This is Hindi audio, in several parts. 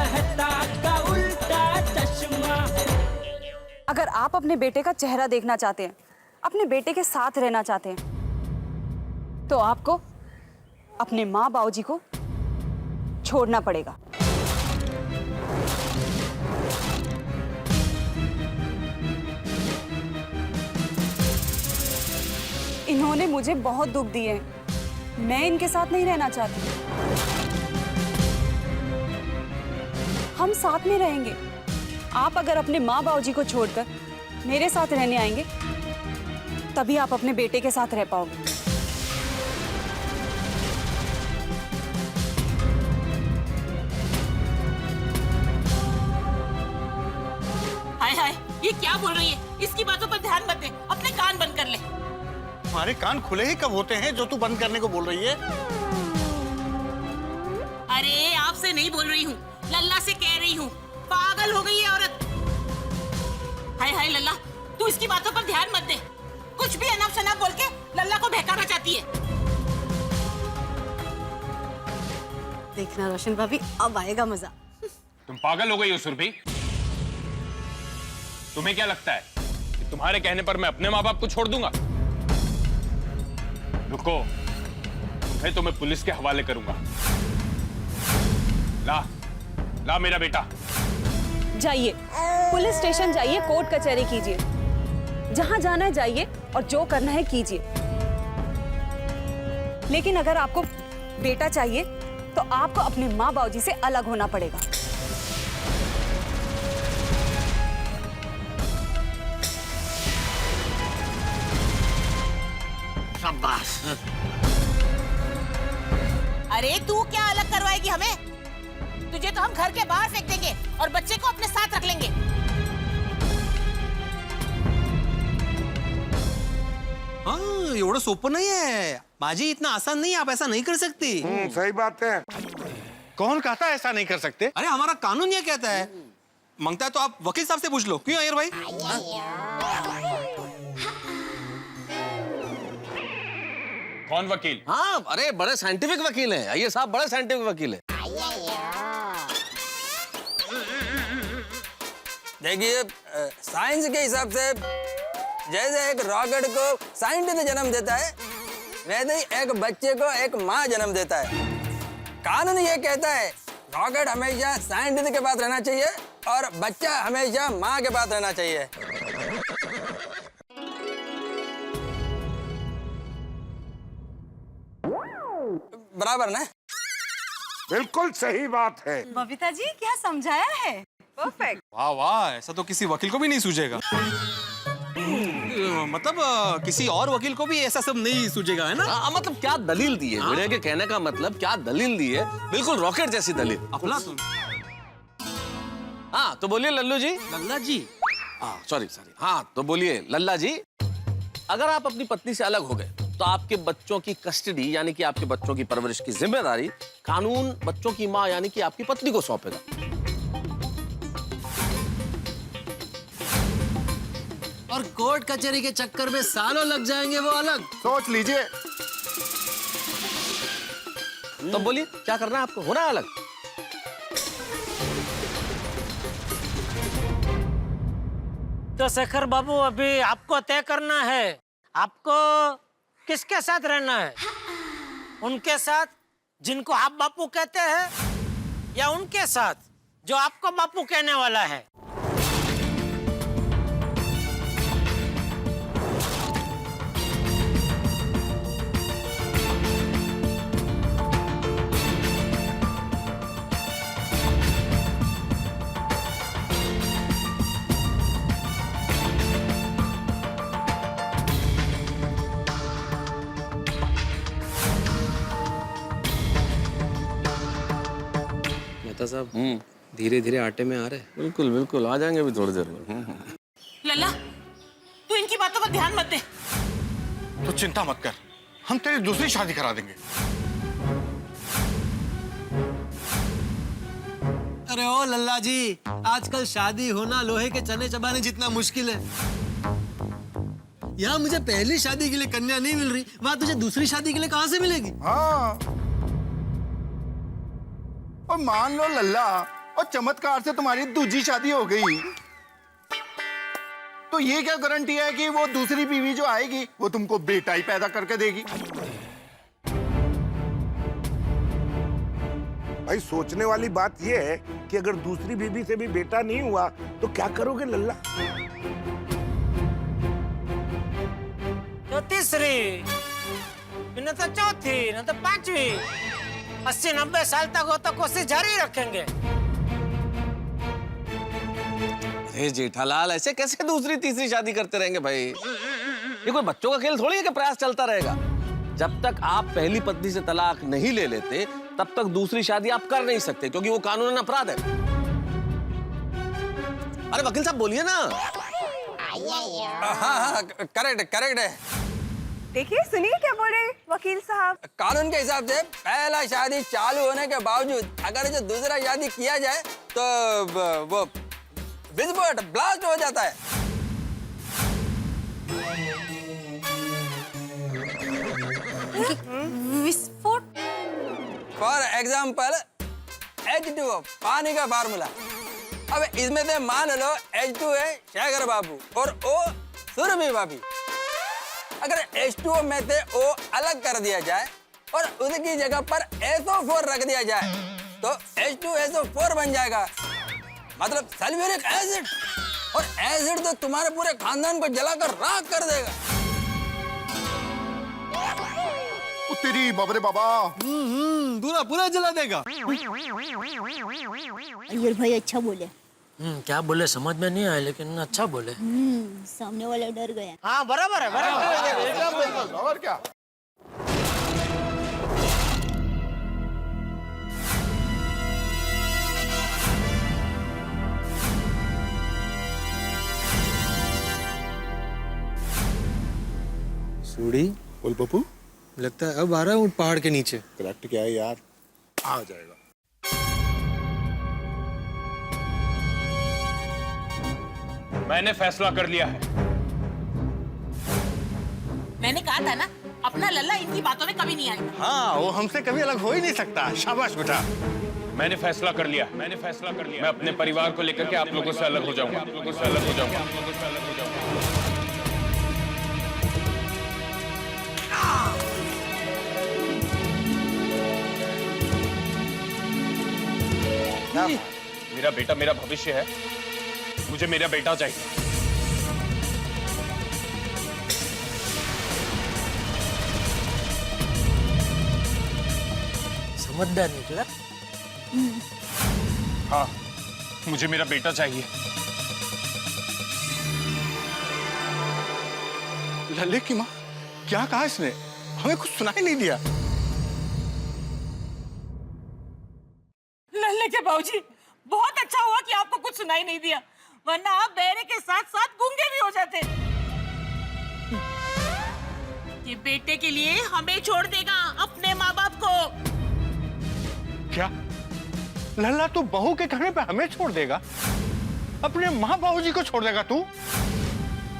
कहता का उल्टा चश्मा। अगर आप अपने बेटे का चेहरा देखना चाहते हैं, अपने बेटे के साथ रहना चाहते हैं, तो आपको अपने माँ बाबूजी को छोड़ना पड़ेगा। इन्होंने मुझे बहुत दुख दिए हैं, मैं इनके साथ नहीं रहना चाहती। हम साथ में रहेंगे। आप अगर अपने माँ बाबूजी को छोड़कर मेरे साथ रहने आएंगे, तभी आप अपने बेटे के साथ रह पाओगे। हाय हाय, ये क्या बोल रही है? इसकी बातों पर ध्यान मत दे, अपने कान बंद कर ले। तुम्हारे कान खुले ही कब होते हैं जो तू बंद करने को बोल रही है? अरे आपसे नहीं बोल रही हूँ, लल्ला से कह रही हूँ। पागल हो गई है औरत। हाय हाय लल्ला, तू इसकी बातों पर ध्यान मत दे। कुछ भी अनाप शनाप बोल के लल्ला को बहकाना चाहती है। देखना रोशन भाभी, अब आएगा मजा। तुम पागल हो गई हो सुरभि? तुम्हें क्या लगता है कि तुम्हारे कहने पर मैं अपने माँ बाप को छोड़ दूंगा? रुको, तुम्हें तो मैं पुलिस के हवाले करूंगा। ला मेरा बेटा। जाइए, पुलिस स्टेशन जाइए, कोर्ट कचहरी कीजिए, जहां जाना है जाइए और जो करना है कीजिए। लेकिन अगर आपको बेटा चाहिए तो आपको अपने माँ बाबूजी से अलग होना पड़ेगा। शाबाश। अरे तू क्या अलग करवाएगी हमें? तुझे तो हम घर के बाहर फेंक देंगे और बच्चे को अपने साथ रख लेंगे। हाँ, एवढं सोपं नहीं है माजी, इतना आसान नहीं है, आप ऐसा नहीं कर सकती। सही बात है। कौन कहता है ऐसा नहीं कर सकते? अरे हमारा कानून ये कहता है। मांगता है तो आप वकील साहब से पूछ लो। क्यों अयर भाई? कौन वकील? हाँ, अरे बड़े साइंटिफिक वकील हैं ये साहब, बड़े साइंटिफिक वकील हैं। देखिए, साइंस के हिसाब से जैसे एक रॉकेट को साइंटिस्ट जन्म देता है, वैसे ही एक बच्चे को एक माँ जन्म देता है। कानून ये कहता है रॉकेट हमेशा साइंटिस्ट के पास रहना चाहिए और बच्चा हमेशा माँ के पास रहना चाहिए। बराबर ना? बिल्कुल सही बात है। बबीता जी क्या समझाया है? परफेक्ट। वाह वाह, ऐसा तो किसी वकील को भी नहीं सूझेगा। मतलब किसी और वकील को भी ऐसा सब नहीं सूझेगा, है ना? मतलब क्या दलील दी है? मेरे के कहने का मतलब क्या दलील दी है? बिल्कुल रॉकेट जैसी दलील। अफलातून। हाँ तो बोलिए लल्लू जी। लल्ला जी। हाँ सॉरी। हाँ तो बोलिए लल्ला जी, अगर आप अपनी पत्नी से अलग हो गए तो आपके बच्चों की कस्टडी यानी कि आपके बच्चों की परवरिश की जिम्मेदारी कानून बच्चों की माँ यानी कि आपकी पत्नी को सौंपेगा। और कोर्ट कचहरी के चक्कर में सालों लग जाएंगे वो अलग। सोच लीजिए। तो बोलिए क्या करना है आपको? होना है अलग? तो शेखर बाबू, अभी आपको तय करना है आपको किसके साथ रहना है। उनके साथ जिनको आप बापू कहते हैं, या उनके साथ जो आपको बापू कहने वाला है। मेहता साहब धीरे धीरे आटे में आ रहे। बिल्कुल बिल्कुल, आ जाएंगे अभी थोड़ी देर में। लल्ला, तू इनकी बातों पर ध्यान मत दे। तो चिंता मत कर, हम तेरी दूसरी शादी करा देंगे। अरे ओ लल्ला जी, आजकल शादी होना लोहे के चने चबाने जितना मुश्किल है। यहाँ मुझे पहली शादी के लिए कन्या नहीं मिल रही, वहाँ तुझे दूसरी शादी के लिए कहाँ से मिलेगी? हाँ, और मान लो लल्ला, और चमत्कार से तुम्हारी दूसरी शादी हो गई, तो ये क्या गारंटी है कि वो दूसरी बीवी जो आएगी वो तुमको बेटा ही पैदा करके देगी? भाई सोचने वाली बात यह है कि अगर दूसरी बीबी से भी बेटा नहीं हुआ तो क्या करोगे लल्ला? तो तीसरी, न तो चौथी, न तो पांचवी, 80-90 साल तक वो तो कोशिश जारी रखेंगे। अरे जेठालाल, ऐसे कैसे दूसरी तीसरी शादी करते रहेंगे भाई? ये कोई बच्चों का खेल थोड़ी है कि प्रयास चलता रहेगा। जब तक आप पहली पत्नी से तलाक नहीं ले लेते तब तक दूसरी शादी आप कर नहीं सकते, क्योंकि वो कानूनन अपराध है। अरे वकील साहब बोलिए ना। हाँ, करेक्ट है। देखिए, सुनिए क्या बोल रहे वकील साहब। कानून के हिसाब से पहला शादी चालू होने के बावजूद अगर जो दूसरा शादी किया जाए तो वो विस्फोट ब्लास्ट हो जाता है। विस्फोट? फॉर एग्जाम्पल H2O, पानी का फार्मूला। अब इसमें से मान लो H2 है शेखर बाबू और O सुरभि भाभी। अगर H2O में से O अलग कर दिया जाए और उसकी जगह पर SO4 रख दिया जाए तो H2SO4 बन जाएगा, मतलब सल्फ्यूरिक एसिड। और एसिड तो तुम्हारे पूरे खानदान को जलाकर राख कर देगा। तेरी बाबरे बाबा, पूरा जला देगा। अय्यर भाई अच्छा बोले। क्या बोले समझ में नहीं आया, लेकिन अच्छा बोले। सामने वाला डर गया। हाँ बराबर है। और क्या? सूड़ी बोल पप्पू, लगता है अब आ रहा हूँ पहाड़ के नीचे। करेक्ट क्या है यार, आ जाएगा। मैंने फैसला कर लिया है। मैंने कहा था ना, अपना लल्ला इनकी बातों में कभी नहीं आएगा। हाँ, वो हमसे कभी अलग हो ही नहीं सकता। शाबाश बेटा। मैंने फैसला कर लिया। मैं अपने परिवार को लेकर के आप लोगों से अलग हो जाऊंगा। मेरा बेटा मेरा भविष्य है, मुझे मेरा बेटा चाहिए। समझदार निकला। हाँ, मुझे मेरा बेटा चाहिए। लल्ले की माँ, क्या कहा इसने? हमें कुछ सुनाई नहीं दिया। लल्ले के बाबूजी, बहुत अच्छा हुआ कि आपको कुछ सुनाई नहीं दिया, वरना आप बहरे के साथ साथ गूंगे भी हो जाते। ये बेटे के लिए हमें छोड़ देगा, अपने माँ बाप को। क्या लल्ला, तू बहू के कहने पे हमें छोड़ देगा? अपने माँ बाबूजी को छोड़ देगा तू?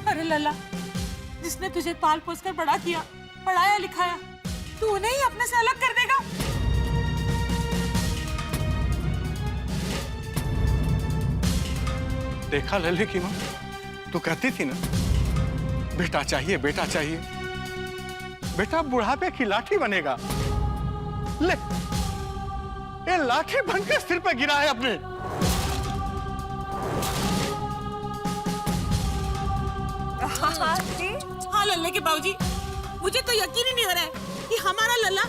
अरे लल्ला, जिसने तुझे पाल पोस कर बड़ा किया, पढ़ाया लिखाया, तू उन्हें ही अपने से अलग कर देगा? देखा लल्ले की माँ, तू कहती थी ना बेटा चाहिए, बेटा चाहिए। बेटा बुढ़ापे की लाठी बनेगा। ले, ये लाठी बनकर सिर पे गिरा है अपने। हाँ लल्ले के बाबूजी, मुझे तो यकीन ही नहीं हो रहा है कि हमारा लल्ला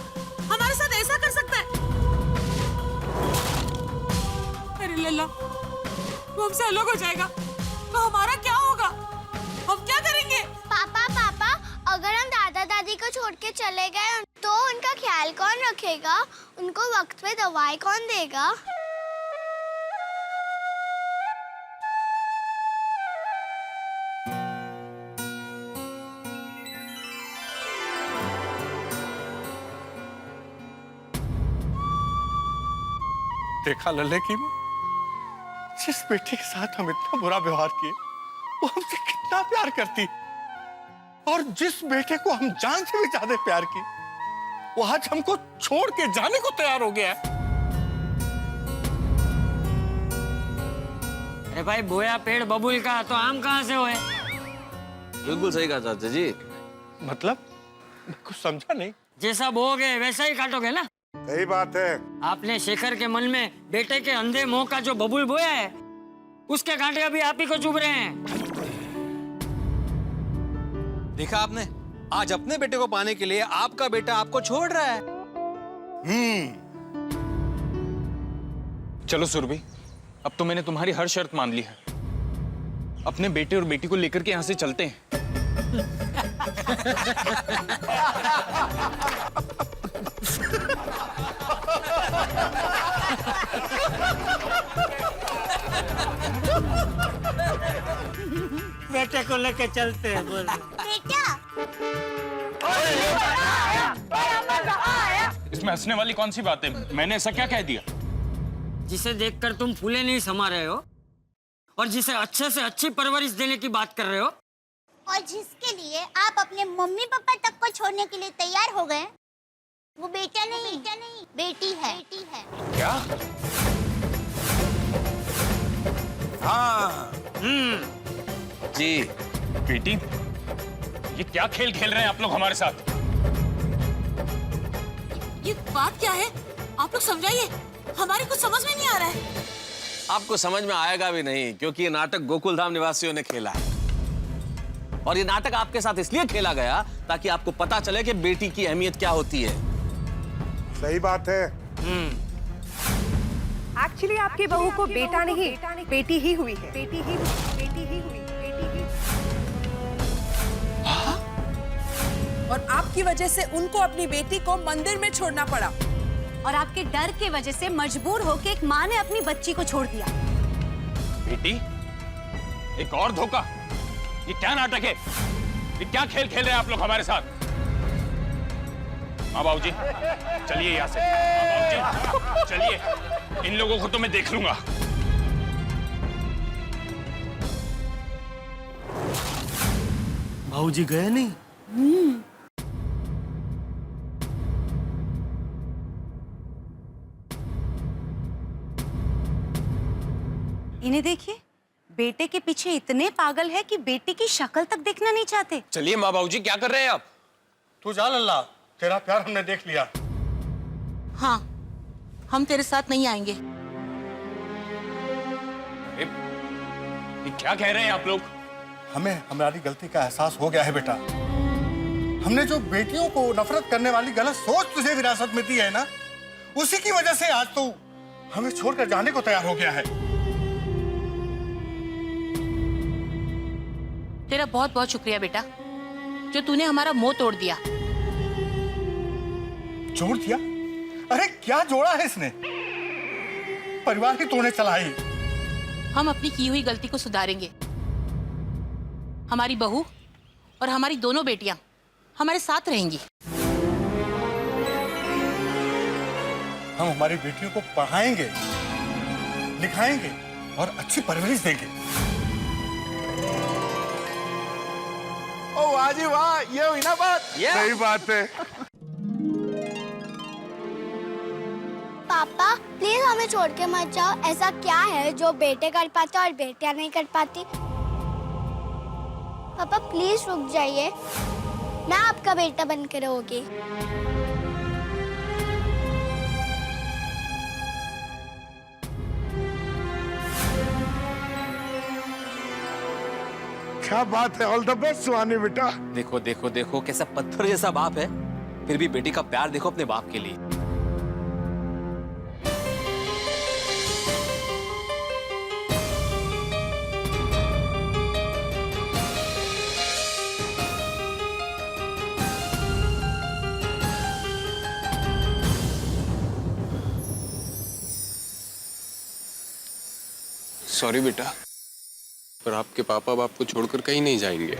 हमारे साथ ऐसा कर सकता है। अरे लल्ला, वो हमसे अलग हो जाएगा तो हमारा क्या होगा? हम क्या करेंगे? पापा, अगर हम दादा दादी को छोड़ के चले गए तो उनका ख्याल कौन रखेगा? उनको वक्त पे दवाई कौन देगा? देखा लल्ले की माँ, जिस बेटे के साथ हम इतना बुरा व्यवहार किए वो हमसे कितना प्यार करती, और जिस बेटे को हम जान से भी ज्यादा प्यार की वो आज हमको छोड़ के जाने को तैयार हो गया है। भाई बोया पेड़ बबूल का तो आम कहाँ से होए? बिल्कुल सही कहा चाचा जी। मतलब मैं कुछ समझा नहीं। जैसा बोओगे वैसा ही काटोगे ना। सही बात है। आपने शेखर के मन में बेटे के अंधे मोह का जो बबूल बोया है, उसके कांटे अभी आप ही को चुभ रहे हैं। देखा आपने, आज अपने बेटे को पाने के लिए आपका बेटा आपको छोड़ रहा है। चलो सुरभि, अब तो मैंने तुम्हारी हर शर्त मान ली है। अपने बेटे और बेटी को लेकर के यहाँ से चलते हैं। बेटे को लेके चलते हैं। बोल इसमें हंसने वाली कौन सी बात है? मैंने ऐसा क्या कह दिया? जिसे देखकर तुम फूले नहीं समा रहे हो और जिसे अच्छे से अच्छी परवरिश देने की बात कर रहे हो, और जिसके लिए आप अपने मम्मी पापा तक को छोड़ने के लिए तैयार हो गए, वो बेटा नहीं बेटी है। क्या? हाँ। जी बेटी, ये क्या खेल खेल रहे हैं आप लोग हमारे साथ? ये बात क्या है? आप लोग समझाइए, हमारे कुछ समझ में नहीं आ रहा है। आपको समझ में आएगा भी नहीं, क्योंकि ये नाटक गोकुलधाम निवासियों ने खेला है। और ये नाटक आपके साथ इसलिए खेला गया ताकि आपको पता चले कि बेटी की अहमियत क्या होती है। सही बात है। एक्चुअली आपकी बहू को बेटा नहीं बेटी ही हुई है। बेटी ही हुई। और आपकी वजह से उनको अपनी बेटी को मंदिर में छोड़ना पड़ा। और आपके डर की वजह से मजबूर होकर एक माँ ने अपनी बच्ची को छोड़ दिया। बेटी, एक और धोखा। ये क्या नाटक है? ये क्या खेल खेल रहे हैं आप लोग हमारे साथ? हाँ बाबूजी, चलिए यहाँ से। हाँ बाबूजी, चलिए। इन लोगों को तो मैं देख लूंगा। भाऊजी गए नहीं? इन्हें देखिए, बेटे के पीछे इतने पागल है कि बेटी की शक्ल तक देखना नहीं चाहते। चलिए माँ बाबूजी, क्या कर रहे हैं आप? तू जा लल्ला, तेरा प्यार हमने देख लिया। हाँ, हम तेरे साथ नहीं आएंगे। ये क्या कह रहे हैं आप लोग? हमें हमारी गलती का एहसास हो गया है बेटा। हमने जो बेटियों को नफरत करने वाली गलत सोच तुझे विरासत में दी है ना, उसी की वजह से आज तू हमें छोड़कर जाने को तैयार हो गया है। तेरा बहुत बहुत शुक्रिया बेटा, जो तूने हमारा मोह तोड़ दिया। जोड़ दिया? अरे क्या जोड़ा है इसने? परिवार ही तोड़ने चला है। हम अपनी की हुई गलती को सुधारेंगे। हमारी बहू और हमारी दोनों बेटियां हमारे साथ रहेंगी। हम हमारी बेटियों को पढ़ाएंगे, लिखाएंगे और अच्छी परवरिश देंगे। ओ वाह जी वाह, ये हुई ना बात। सही बात है। पापा प्लीज हमें छोड़ के मत जाओ। ऐसा क्या है जो बेटे कर पाते और बेटियां नहीं कर पाती? पापा प्लीज रुक जाइए, मैं आपका बेटा बन के रहूंगी। क्या बात है। ऑल द बेस्ट सुहानी बेटा। देखो देखो देखो, कैसा पत्थर जैसा बाप है, फिर भी बेटी का प्यार देखो अपने बाप के लिए। सॉरी बेटा, पर आपके पापा अब आपको छोड़कर कहीं नहीं जाएंगे।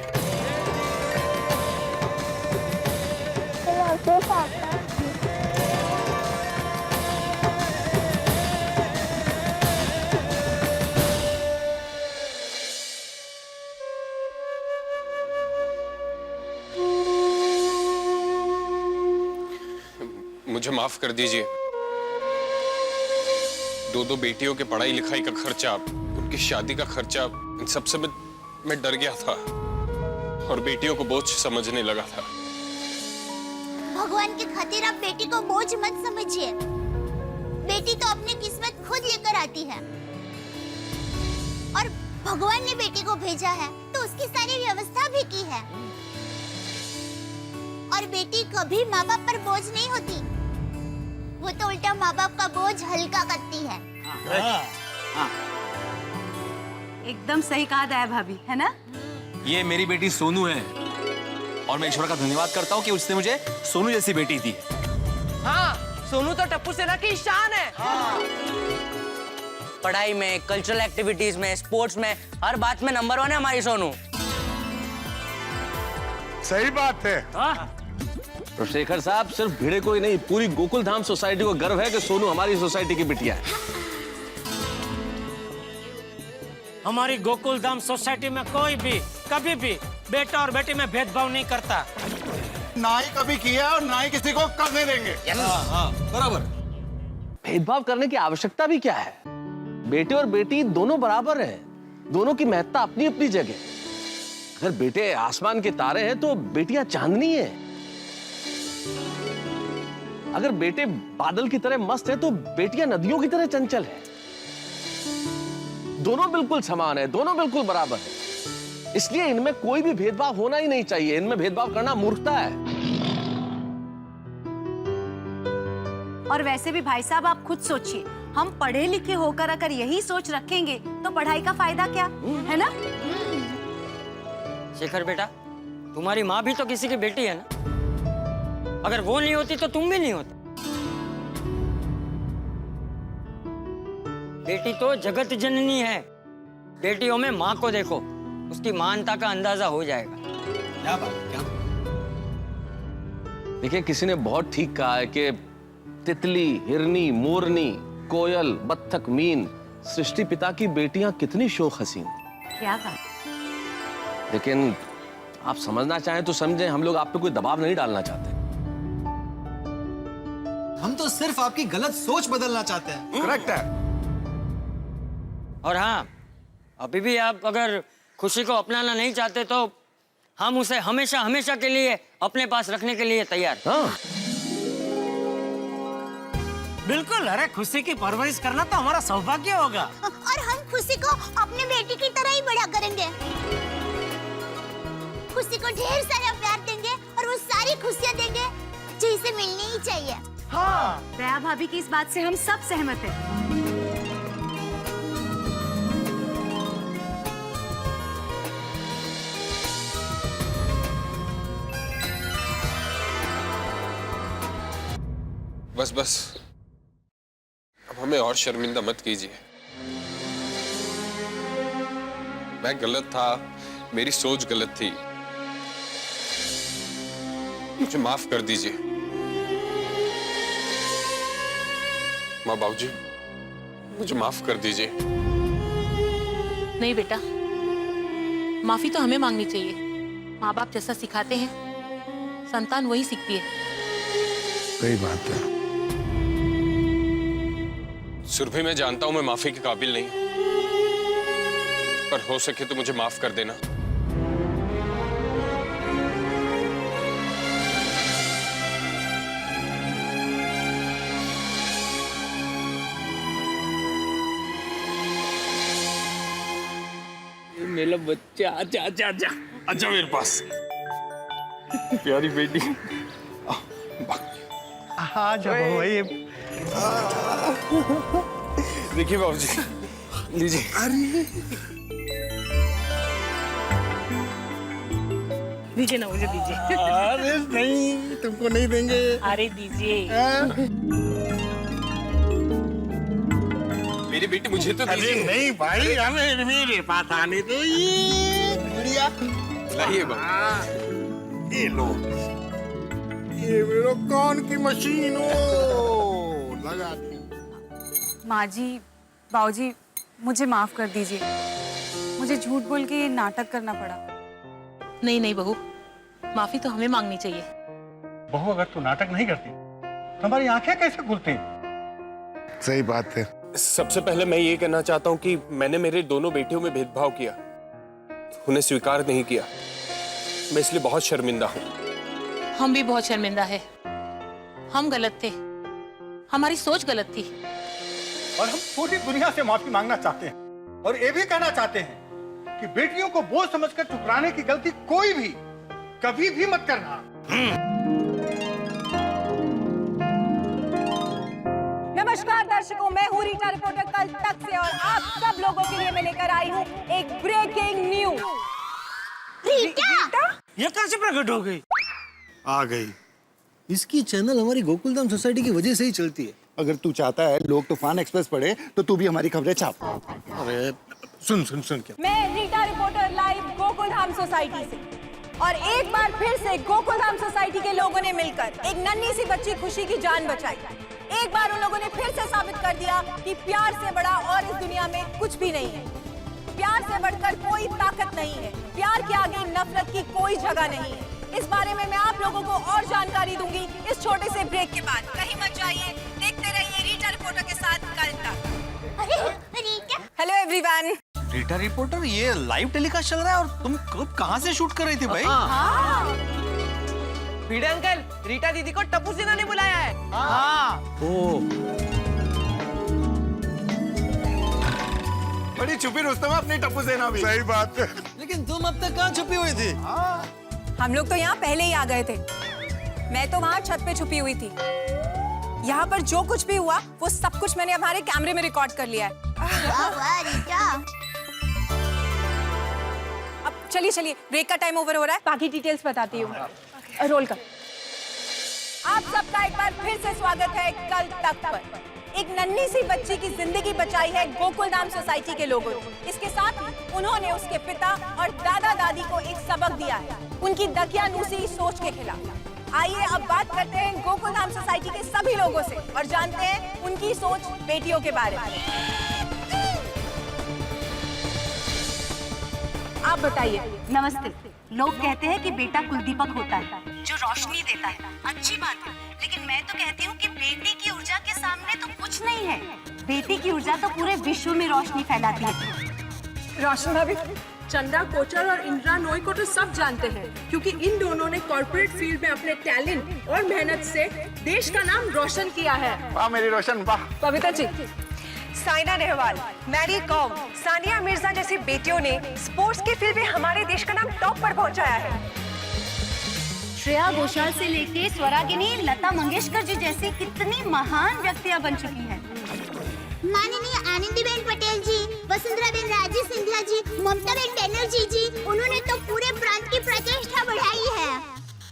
मुझे माफ कर दीजिए। दो बेटियों के पढ़ाई लिखाई का खर्चा आपकी शादी का खर्चा, इन सबसे मैं डर गया था और बेटियों को बोझ समझने लगा था। भगवान की खातिर आप बेटी को बोझ मत समझिए। बेटी तो अपनी किस्मत खुद लेकर आती है और भगवान ने बेटी को भेजा है तो उसकी सारी व्यवस्था भी की है। और बेटी कभी माँ बाप पर बोझ नहीं होती, वो तो उल्टा माँ बाप का बोझ हल्का करती है। एकदम सही कहा दया भाभी, है ना? ये मेरी बेटी सोनू है और मैं ईश्वर का धन्यवाद करता हूँ कि उसने मुझे सोनू जैसी बेटी दी। हाँ, सोनू तो टप्पू सेना की शान है। पढ़ाई में, कल्चरल एक्टिविटीज में, स्पोर्ट्स में, हर बात में नंबर 1 है हमारी सोनू। सही बात है। तो शेखर साहब, सिर्फ भिड़े को ही नहीं, पूरी गोकुल धाम सोसाइटी को गर्व है कि सोनू हमारी सोसाइटी की बिटिया है। हमारी गोकुल धाम सोसाइटी में कोई भी कभी भी बेटा और बेटी में भेदभाव नहीं करता। ना ही कभी किया और ना ही किसी को करने देंगे। बराबर। भेदभाव करने की आवश्यकता भी क्या है? बेटे और बेटी दोनों बराबर हैं, दोनों की महत्ता अपनी अपनी जगह। अगर बेटे आसमान के तारे हैं तो बेटियां चांदनी है। अगर बेटे बादल की तरह मस्त है तो बेटियां नदियों की तरह चंचल है। दोनों बिल्कुल समान है, दोनों बिल्कुल बराबर है। इसलिए इनमें कोई भी भेदभाव होना ही नहीं चाहिए। इनमें भेदभाव करना मूर्खता है। और वैसे भी भाई साहब, आप खुद सोचिए, हम पढ़े लिखे होकर अगर यही सोच रखेंगे तो पढ़ाई का फायदा क्या, है ना? शेखर बेटा, तुम्हारी माँ भी तो किसी की बेटी है ना। अगर वो नहीं होती तो तुम भी नहीं होते। बेटी तो जगत जननी है। बेटियों में माँ को देखो, उसकी महानता का अंदाजा हो जाएगा। क्या बात, क्या बात। देखिए, किसी ने बहुत ठीक कहा है कि तितली, हिरनी, मोरनी, कोयल, बत्तख, मीन, सृष्टि पिता की बेटियां कितनी शोख हसीन। क्या बात। लेकिन आप समझना चाहें तो समझें, हम लोग आप पे कोई दबाव नहीं डालना चाहते। हम तो सिर्फ आपकी गलत सोच बदलना चाहते हैं। करेक्ट है। और हाँ, अभी भी आप अगर खुशी को अपनाना नहीं चाहते तो हम उसे हमेशा हमेशा के लिए अपने पास रखने के लिए तैयार। हाँ। बिल्कुल। अरे खुशी की परवरिश करना तो हमारा सौभाग्य होगा। और हम खुशी को अपने बेटी की तरह ही बड़ा करेंगे। खुशी को ढेर सारा प्यार देंगे और वो सारी खुशियाँ देंगे जो इसे मिलनी ही चाहिए। हाँ, दया भाभी की इस बात से हम सब सहमत हैं। बस बस, अब हमें और शर्मिंदा मत कीजिए। मैं गलत था, मेरी सोच गलत थी, मुझे माफ कर दीजिए। माँ, बाबूजी, मुझे माफ कर दीजिए। नहीं बेटा, माफी तो हमें मांगनी चाहिए। माँ बाप जैसा सिखाते हैं, संतान वही सीखती है। सही बात है। सुरभि, मैं जानता हूं मैं माफी के काबिल नहीं, पर हो सके तो मुझे माफ कर देना। मेरा बच्चा, आजा आजा आजा अच्छा मेरे पास प्यारी बेटी। हाँ, जब वही देखिए बाबूजी, लीजिए। दीजिए ना, मुझे दीजिए। अरे नहीं, तुमको नहीं देंगे। अरे दीजिए। मेरी बेटी मुझे तो अरे दीजिए। नहीं भाई, हमें मेरे पास आने दो। ये गुड़िया लाइए बाबू। ये लो, ये मेरा कान की मशीन हो लगा दी। माँ जी, बाबूजी, मुझे माफ कर दीजिए। मुझे झूठ बोल के ये नाटक करना पड़ा। नहीं नहीं बहू, माफी तो हमें मांगनी चाहिए। बहू, अगर तू नाटक नहीं करती, हमारी आंखें कैसे खुलती? सही बात है। सबसे पहले मैं ये कहना चाहता हूँ कि मैंने मेरे दोनों बेटियों में भेदभाव किया, उन्हें स्वीकार नहीं किया। मैं इसलिए बहुत शर्मिंदा हूँ। हम भी बहुत शर्मिंदा है। हम गलत थे, हमारी सोच गलत थी। और हम पूरी दुनिया से माफी मांगना चाहते हैं और ये भी कहना चाहते हैं कि बेटियों को बोझ समझकर ठुकराने की गलती कोई भी कभी भी मत करना। नमस्कार दर्शकों, मैं हूँ रीटा रिपोर्टर कल तक से और आप सब लोगों के लिए मैं लेकर आई हूँ एक ब्रेकिंग न्यूज। रीटा? ये कैसे प्रकट हो गई? आ गई। इसकी चैनल हमारी गोकुलधाम सोसाइटी की वजह से ही चलती है। अगर तू चाहता है लोग तूफान एक्सप्रेस पढ़े तो तू भी हमारी खबरें छाप। अरे सुन क्या। मैं Rita reporter live Gokuldham society से, और एक बार फिर से गोकुलधाम सोसाइटी के लोगों ने मिलकर एक नन्ही सी बच्ची खुशी की जान बचाई। एक बार उन लोगों ने फिर से साबित कर दिया कि प्यार से बड़ा और इस दुनिया में कुछ भी नहीं है। प्यार से बढ़कर कोई ताकत नहीं है। प्यार के आगे नफरत की कोई जगह नहीं है। इस बारे में मैं आप लोगों को और जानकारी दूंगी इस छोटे से ब्रेक के बाद। कहीं मत जाइए, देखते रहिए रीटा रिपोर्टर के साथ कल तक। Hello everyone. रीटा रिपोर्टर, ये लाइव टेलीकास्ट चल रहा है और तुम कब कहाँ से शूट कर रही थी भाई? भिड़े अंकल, रीटा दीदी को टप्पू सिन्हा ने बुलाया है। बड़ी छुपी रुस्तम है अपनी टप्पू सेना भी। सही बात है। लेकिन तुम अब तक कहाँ छुपी हुई थी? हम लोग तो यहाँ पहले ही आ गए थे। मैं तो वहाँ छत पे छुपी हुई थी। यहाँ पर जो कुछ भी हुआ वो सब कुछ मैंने हमारे कैमरे में रिकॉर्ड कर लिया है। अब चलिए ब्रेक का टाइम ओवर हो रहा है, बाकी डिटेल्स बताती हूँ। रोल कर। आप सबका एक बार फिर से स्वागत है कल तक पर। एक नन्ही सी बच्ची की जिंदगी बचाई है गोकुलधाम सोसाइटी के लोगों ने। इसके साथ ही उन्होंने उसके पिता और दादा दादी को एक सबक दिया है उनकी दकियानूसी सोच के खिलाफ। आइए अब बात करते हैं गोकुलधाम सोसाइटी के सभी लोगों से और जानते हैं उनकी सोच बेटियों के बारे में। आप बताइए। नमस्ते। लोग कहते हैं कि बेटा कुलदीपक होता है जो रोशनी देता है, अच्छी बात है, लेकिन मैं तो कहती हूँ कि बेटी की ऊर्जा के सामने तो कुछ नहीं है। बेटी की ऊर्जा तो पूरे विश्व में रोशनी फैलाती है। रोशन भाभी, चंदा कोचर और इंदिरा नोई को तो सब जानते हैं क्योंकि इन दोनों ने कॉर्पोरेट फील्ड में अपने टैलेंट और मेहनत से देश का नाम रोशन किया है। वाह मेरी रोशन, वाह। कविता जी, साइना नेहवाल, मैरी कॉम, सानिया मिर्जा जैसी बेटियों ने स्पोर्ट्स के फील्ड में हमारे देश का नाम टॉप पर पहुंचाया है। श्रेया घोषाल से लेके स्वरागिनी लता मंगेशकर जी जैसी कितनी महान व्यक्तियां बन चुकी हैं। माननीय आनंदीबेन पटेल जी, वसुंधराबेन राजे सिंधिया जी, ममताबेन बनर्जी जी, उन्होंने तो पूरे प्रांत की प्रतिष्ठा बढ़ाई है।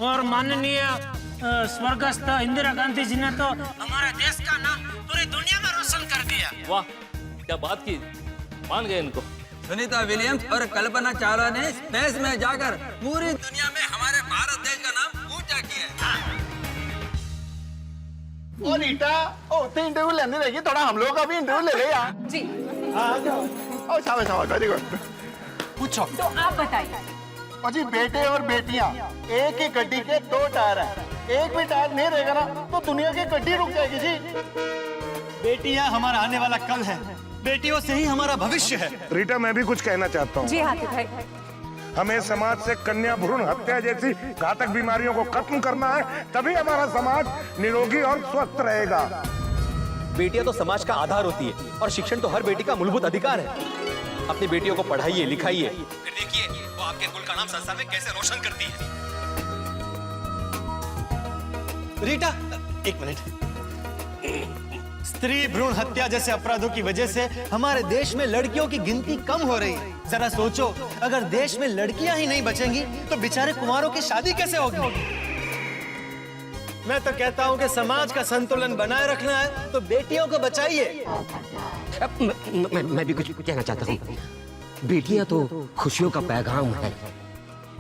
और माननीय स्वर्गस्थ इंदिरा गांधी जी ने तो हमारे देश का नाम पूरी दुनिया में रोशन कर दिया। वाह, क्या बात की, मान गए इनको। सुनीता विलियम्स और कल्पना चावला ने स्पेस में जाकर पूरी दुनिया में हमारे भारत देश का नाम ऊंचा किया है। ओ रीटा, ओ तो इंटरव्यू लेने रहेगी, थोड़ा हम लोग का भी इंटरव्यू ले ले यार। जी। ओ शाबाश, वेरी गुड। पूछो। तो आप बताइए। और जी बेटे और बेटियां एक ही गड्डी के दो टायर हैं। एक भी टायर नहीं रहेगा ना तो दुनिया की गड्डी रुक जाएगी जी। बेटियां हमारा आने वाला कल है, बेटियों से ही हमारा भविष्य है। रीटा, मैं भी कुछ कहना चाहता हूँ। जी हाथी भाई। हमें समाज से कन्या भ्रूण हत्या जैसी घातक बीमारियों को खत्म करना है, तभी हमारा समाज निरोगी और स्वस्थ रहेगा। बेटियां तो समाज का आधार होती है और शिक्षण तो हर बेटी का मूलभूत अधिकार है। अपनी बेटियों को पढ़ाइए, लिखाइए, फिर देखिए वो आपके कुल का नाम संसार में कैसे रोशन करती है। रीटा, एक मिनट। स्त्री भ्रूण हत्या जैसे अपराधों की वजह से हमारे देश में लड़कियों की गिनती कम हो रही है। जरा सोचो, अगर देश में लड़कियां ही नहीं बचेंगी तो बेचारे कुंवारों की शादी कैसे होगी? मैं तो कहता हूं कि समाज का संतुलन बनाए रखना है तो बेटियों को बचाइए। मैं भी कुछ कहना चाहता हूँ। बेटियां तो खुशियों का पैगाम है,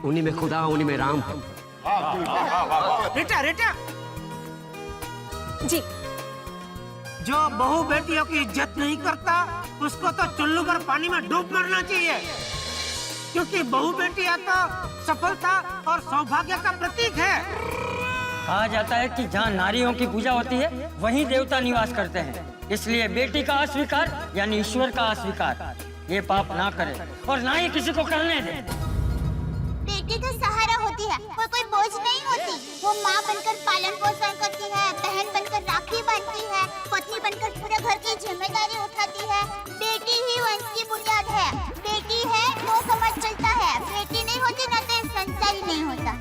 उन्हीं में खुदा, उन्हीं में राम है। रीटा जी, जो बहू बेटियों की इज्जत नहीं करता उसको तो चुल्लू कर पानी में डूब मरना चाहिए, क्योंकि बहू बेटियां तो सफलता और सौभाग्य का प्रतीक है। कहा जाता है कि जहाँ नारियों की पूजा होती है वहीं देवता निवास करते हैं। इसलिए बेटी का अस्वीकार यानी ईश्वर का अस्वीकार, ये पाप ना करे और ना ही किसी को करने दे। बेटी तो सहारा होती है, कोई बोझ नहीं होती। वो माँ बनकर पालन पोषण करती है, बहन बनकर राखी बांधती है, पत्नी बनकर पूरे घर की जिम्मेदारी उठाती है। बेटी ही वंश की बुनियाद है। बेटी है तो समाज चलता है, बेटी नहीं होती ना तो संसार ही नहीं होता।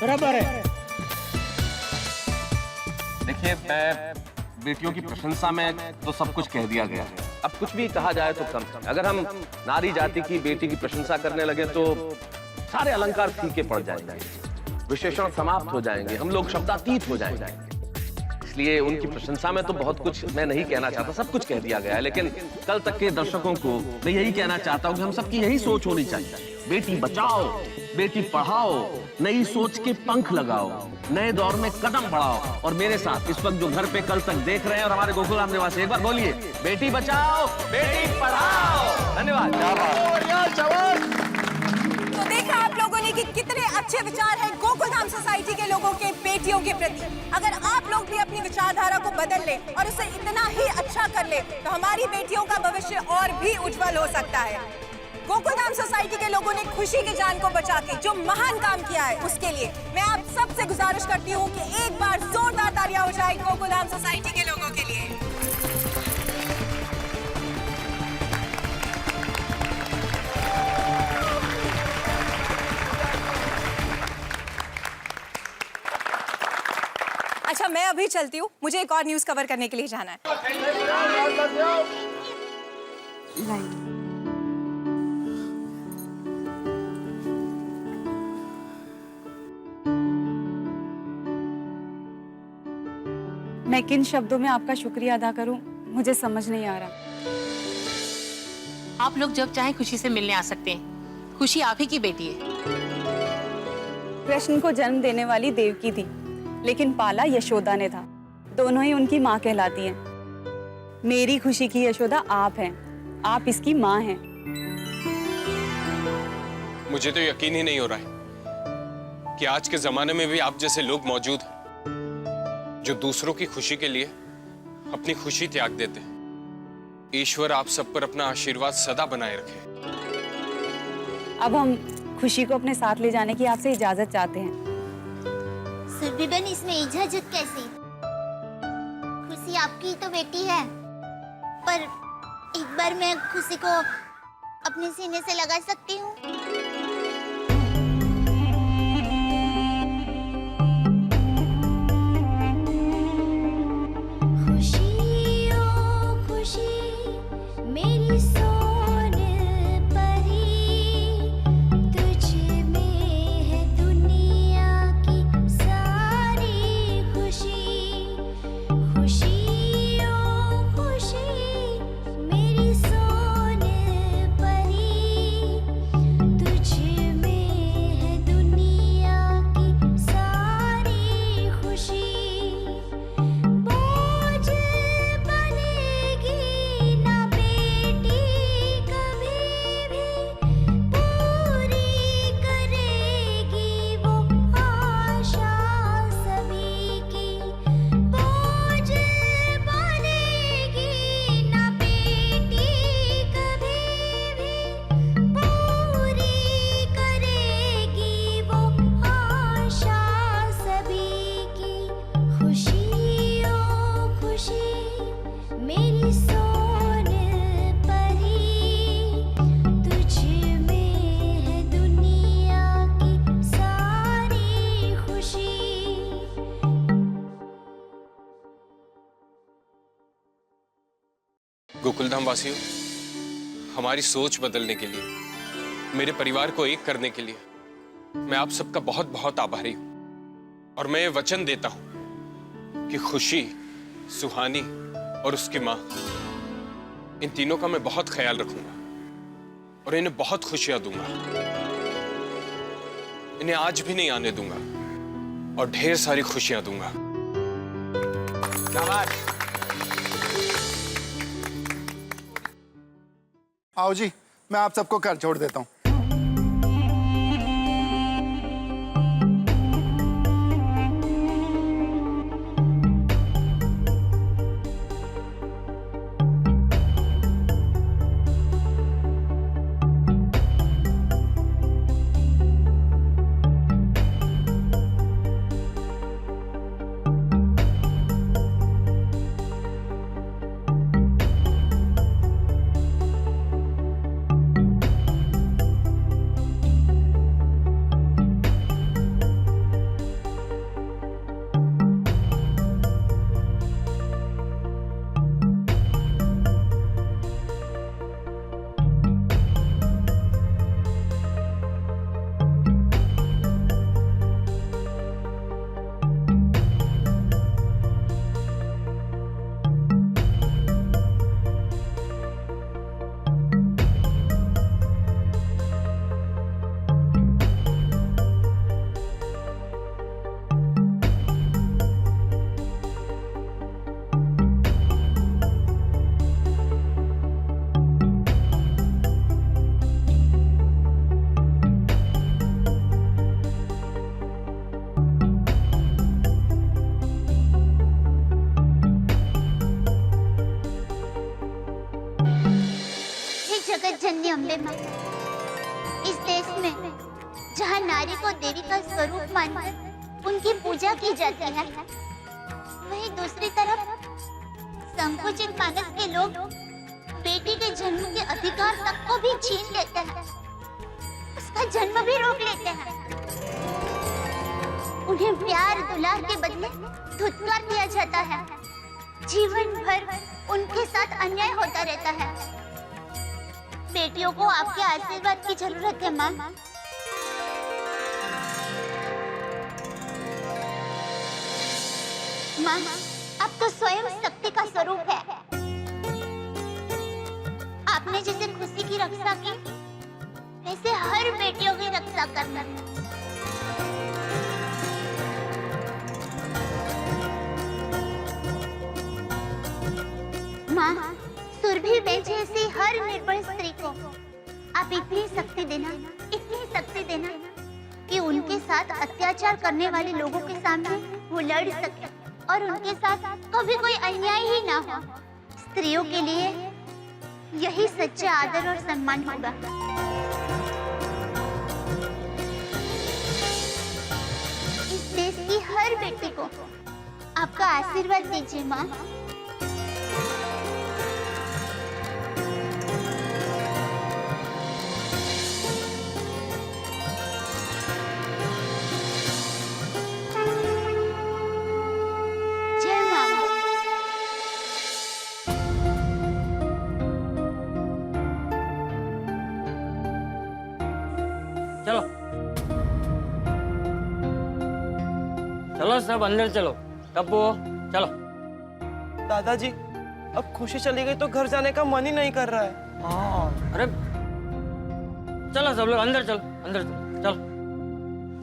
बराबर है। देखिए, मैं बेटियों की प्रशंसा में तो सब कुछ कह दिया गया है। अब कुछ भी कहा जाए तो कम। अगर हम नारी जाति की बेटी की प्रशंसा करने लगे तो सारे अलंकार फीके पड़ जाएंगे, विशेषण समाप्त हो जाएंगे, हम लोग शब्दातीत हो जाएंगे। इसलिए उनकी प्रशंसा में तो बहुत कुछ मैं नहीं कहना चाहता, सब कुछ कह दिया गया है। लेकिन कल तक के दर्शकों को मैं यही कहना चाहता हूँ कि हम सबकी यही सोच होनी चाहिए, बेटी बचाओ, बेटी पढ़ाओ, नई सोच के पंख लगाओ, नए दौर में कदम बढ़ाओ। और मेरे साथ इस वक्त जो घर पे कल तक देख रहे हैं और हमारे गोकुलधाम निवासी, एक बार बोलिए, बेटी बचाओ, बेटी पढ़ाओ। धन्यवाद। तो देखा आप लोगों ने कि कितने अच्छे विचार हैं गोकुलधाम सोसाइटी के लोगों के बेटियों के प्रति। अगर आप लोग भी अपनी विचारधारा को बदल ले और उसे इतना ही अच्छा कर ले तो हमारी बेटियों का भविष्य और भी उज्जवल हो सकता है। गोकुलधाम सोसाइटी के लोगों ने खुशी की जान को बचा के जो महान काम किया है, उसके लिए मैं आप सबसे गुजारिश करती हूँ कि एक बार जोरदार तालियां हो जाए गोकुलधाम सोसाइटी के लोगों के लिए। अच्छा, मैं अभी चलती हूँ, मुझे एक और न्यूज़ कवर करने के लिए जाना है। मैं किन शब्दों में आपका शुक्रिया अदा करूं, मुझे समझ नहीं आ रहा। आप लोग जब चाहे खुशी से मिलने आ सकते हैं। खुशी आप ही की बेटी है। कृष्ण को जन्म देने वाली देवकी थी, लेकिन पाला यशोदा ने था। दोनों ही उनकी माँ कहलाती हैं। मेरी खुशी की यशोदा आप हैं, आप इसकी माँ हैं। मुझे तो यकीन ही नहीं हो रहा है कि आज के जमाने में भी आप जैसे लोग मौजूद हैं जो दूसरों की खुशी के लिए अपनी खुशी त्याग देते हैं। ईश्वर आप सब पर अपना आशीर्वाद सदा बनाए रखे। अब हम खुशी को अपने साथ ले जाने की आपसे इजाजत चाहते हैं। सुरभिबेन, इसमें इजाजत कैसी? खुशी आपकी तो बेटी है, पर एक बार मैं खुशी को अपने सीने से लगा सकती हूँ? गोकुलधाम वासियों, हमारी सोच बदलने के लिए, मेरे परिवार को एक करने के लिए मैं आप सबका बहुत बहुत आभारी हूं। और मैं ये वचन देता हूं कि खुशी, सुहानी और उसकी मां, इन तीनों का मैं बहुत ख्याल रखूंगा और इन्हें बहुत खुशियां दूंगा। इन्हें आज भी नहीं आने दूंगा और ढेर सारी खुशियां दूंगा। आओ जी, मैं आप सबको कर छोड़ देता हूँ। हे जगत जननी अम्बे माता, इस देश में जहाँ नारी को देवी का स्वरूप मानकर उनकी पूजा की जाती है, वहीं दूसरी तरफ संकुचित मानस के लोग बेटी के जन्म के अधिकार तक को भी छीन लेते हैं, उसका जन्म भी रोक लेते हैं। उन्हें प्यार दुलार के बदले धुतकार दिया जाता है। जीवन भर उनके साथ अन्याय होता रहता है। बेटियों को आपके आशीर्वाद की जरूरत है माँ। माँ, आप तो स्वयं शक्ति का स्वरूप है। आपने जैसे खुशी की रक्षा की, वैसे हर बेटियों की रक्षा करना। माँ, सुरभि बेन जैसी हर निर्बल स्त्री को आप इतनी शक्ति देना कि उनके साथ अत्याचार करने वाले लोगों के सामने वो लड़ सके और उनके साथ कभी कोई अन्याय ही ना हो। स्त्रियों के लिए यही सच्चा आदर और सम्मान होगा। इस देश की हर बेटी को आपका आशीर्वाद दीजिए माँ। चलो चलो सब अंदर चलो। टप्पू चलो। दादाजी, अब खुशी चली गई तो घर जाने का मन ही नहीं कर रहा है। अरे चलो सब लोग अंदर चलो, अंदर चलो, चलो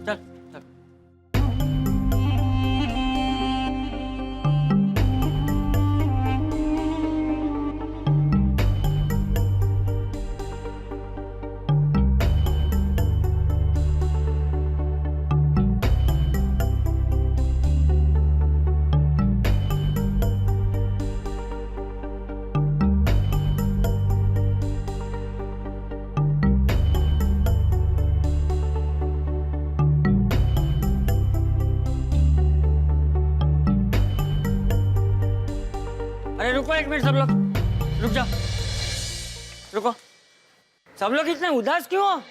चल चल। अरे रुको एक मिनट, सब लोग रुक जाओ, रुको। सब लोग इतने उदास क्यों हो?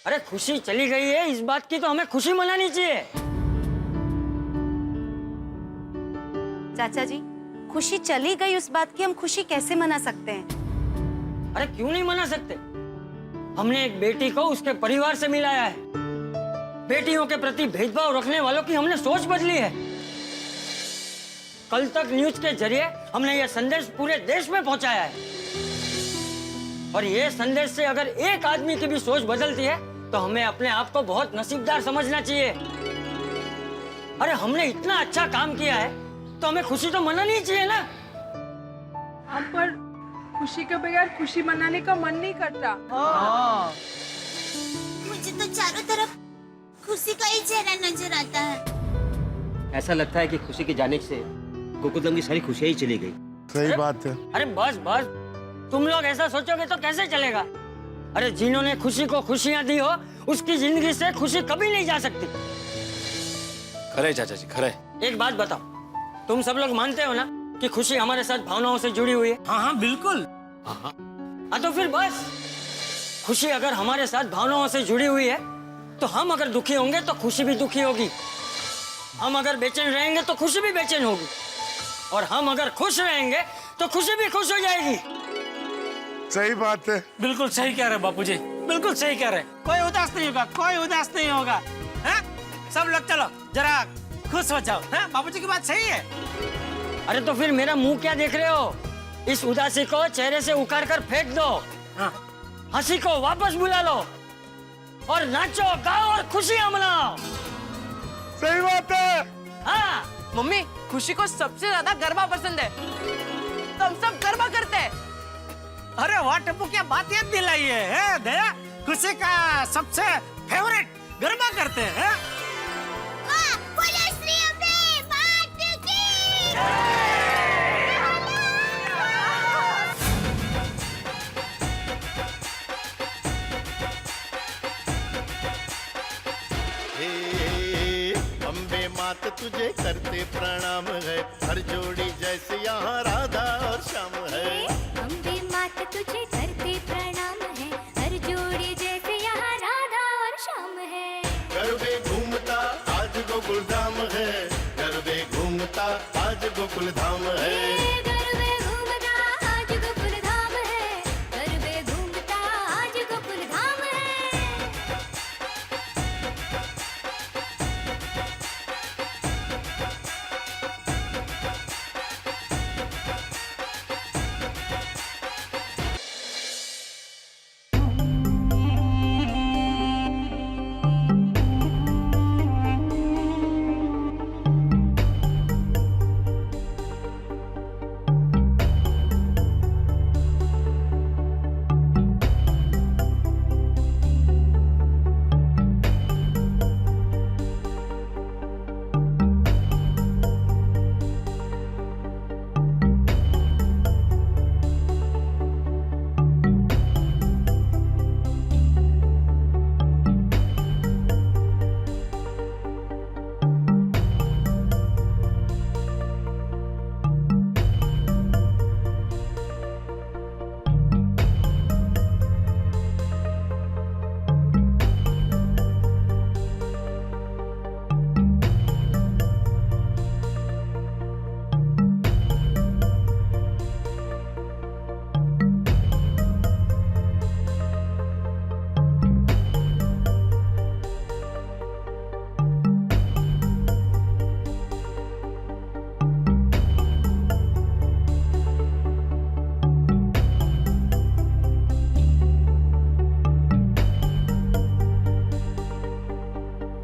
अरे खुशी चली गई है, इस बात की तो हमें खुशी मनानी चाहिए। चाचा जी, खुशी चली गई, उस बात की हम खुशी कैसे मना सकते हैं? अरे क्यों नहीं मना सकते? हमने एक बेटी को उसके परिवार से मिलाया है। बेटियों के प्रति भेदभाव रखने वालों की हमने सोच बदली है। कल तक न्यूज के जरिए हमने यह संदेश पूरे देश में पहुंचाया है, और यह संदेश से अगर एक आदमी की भी सोच बदलती है तो हमें अपने आप को बहुत नसीबदार समझना चाहिए। अरे हमने इतना अच्छा काम किया है तो हमें खुशी तो मनानी चाहिए ना। हम पर खुशी के बगैर खुशी मनाने का मन नहीं करता। मुझे तो चारों तरफ खुशी का ही चेहरा नजर आता है। ऐसा लगता है कि खुशी के जाने से गोकुलधाम की सारी खुशियां ही चली गई। सही बात है। अरे बस बस, तुम लोग ऐसा सोचोगे तो कैसे चलेगा? अरे जिन्होंने खुशी को खुशियां दी हो, उसकी जिंदगी से खुशी कभी नहीं जा सकती। खरे चाचा जी, खरे। एक बात बताओ, तुम सब लोग मानते हो ना कि खुशी हमारे साथ भावनाओं से जुड़ी हुई है? हाँ हाँ बिल्कुल। हाँ तो फिर बस, खुशी अगर हमारे साथ भावनाओं से जुड़ी हुई है तो हम अगर दुखी होंगे तो खुशी भी दुखी होगी, हम अगर बेचैन रहेंगे तो खुशी भी बेचैन होगी, और हम अगर खुश रहेंगे तो खुशी भी खुश हो जाएगी। सही बात है। बिल्कुल सही कह रहे बापूजी, बिल्कुल सही कह रहे। कोई उदास नहीं होगा, कोई उदास नहीं होगा। हैं? सब लोग चलो जरा खुश हो जाओ। हैं? बापूजी की बात सही है। अरे तो फिर मेरा मुंह क्या देख रहे हो? इस उदासी को चेहरे से उखाड़ कर फेंक दो। हाँ। हंसी को वापस बुला लो और नाचो गाओ और खुशियां मनाओ। सही बात है। हाँ। मम्मी, खुशी को सबसे ज्यादा गरबा पसंद है, तो हम सब गरबा करते हैं। अरे वाह टप्पू, क्या बात याद दिलाई है दया। खुशी का सबसे फेवरेट गरबा करते हैं। मात तुझे करते प्रणाम है, हर जोड़ी जैसे यहाँ राधा और श्याम है। अम्बे मात तुझे करते प्रणाम है, हर जोड़ी जैसे यहाँ राधा और श्याम है। गरबे घूमता आज गोकुल धाम है, गरबे घूमता आज गोकुल धाम है। गरबे घूमता आज गोकुल धाम है, गरबे घूमता आज गोकुल धाम है।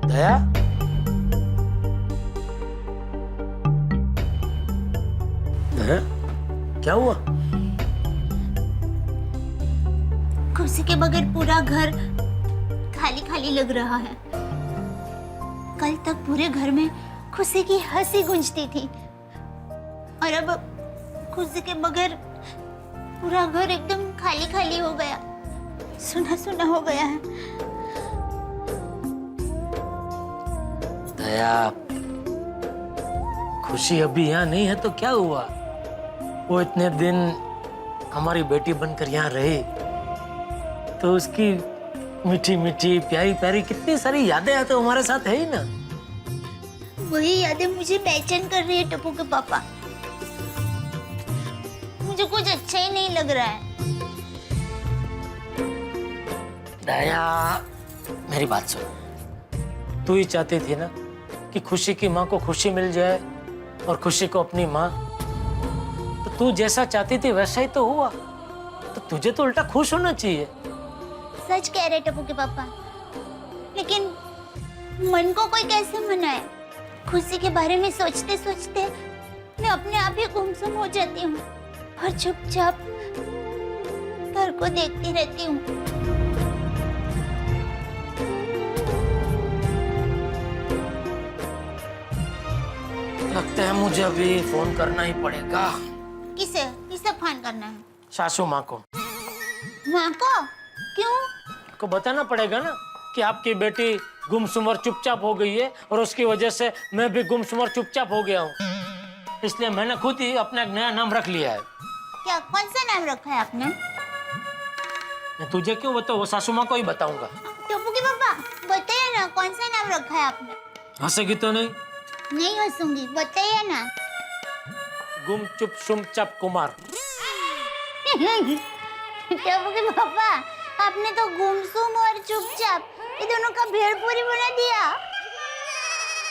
दया, दया, क्या हुआ? खुशी के बगैर पूरा घर खाली खाली लग रहा है। कल तक पूरे घर में खुशी की हंसी गूंजती थी और अब खुशी के बगैर पूरा घर एकदम खाली खाली हो गया, सुना सुना हो गया है। दया, खुशी अभी यहाँ नहीं है तो क्या हुआ? वो इतने दिन हमारी बेटी बनकर यहाँ रही तो उसकी मीठी मीठी प्यारी प्यारी कितनी सारी यादें हैं तो हमारे साथ है ही ना। वही यादें मुझे बेचैन कर रही है टप्पू के पापा। मुझे कुछ अच्छा ही नहीं लग रहा है। दया, मेरी बात सुन। तू ही चाहती थी ना कि खुशी की माँ को खुशी मिल जाए और खुशी को अपनी माँ। तो तू जैसा चाहती थी वैसा ही तो हुआ, तो तुझे तो उल्टा खुश होना चाहिए। सच कह रहे टप्पू के पापा, लेकिन मन को कोई कैसे मनाए? खुशी के बारे में सोचते सोचते मैं अपने आप ही गुमसुम हो जाती हूँ और चुपचाप घर को देखती रहती हूँ। लगता है मुझे अभी फोन करना ही पड़ेगा। किसे किसे फोन करना है? सासू माँ को। माँ को? क्यों? को बताना पड़ेगा ना कि आपकी बेटी गुमसुम और चुपचाप हो गई है और उसकी वजह से मैं भी गुमसुम और चुपचाप हो गया हूँ। इसलिए मैंने खुद ही अपना एक नया नाम रख लिया है। क्या, कौन सा नाम रखा है आपने? मैं तुझे क्यों बताऊँ, वो सासू माँ को ही बताऊंगा। टप्पू के पापा बताइए ना, कौन सा नाम रखा है आपने? हंसेगी तो नहीं? नहीं हंसूंगी, बताइए ना। गुम चुप सुम चप कुमार। टप्पू के पापा, आपने तो गुमसुम और चुपचाप ये दोनों का भेड़पूरी बना दिया।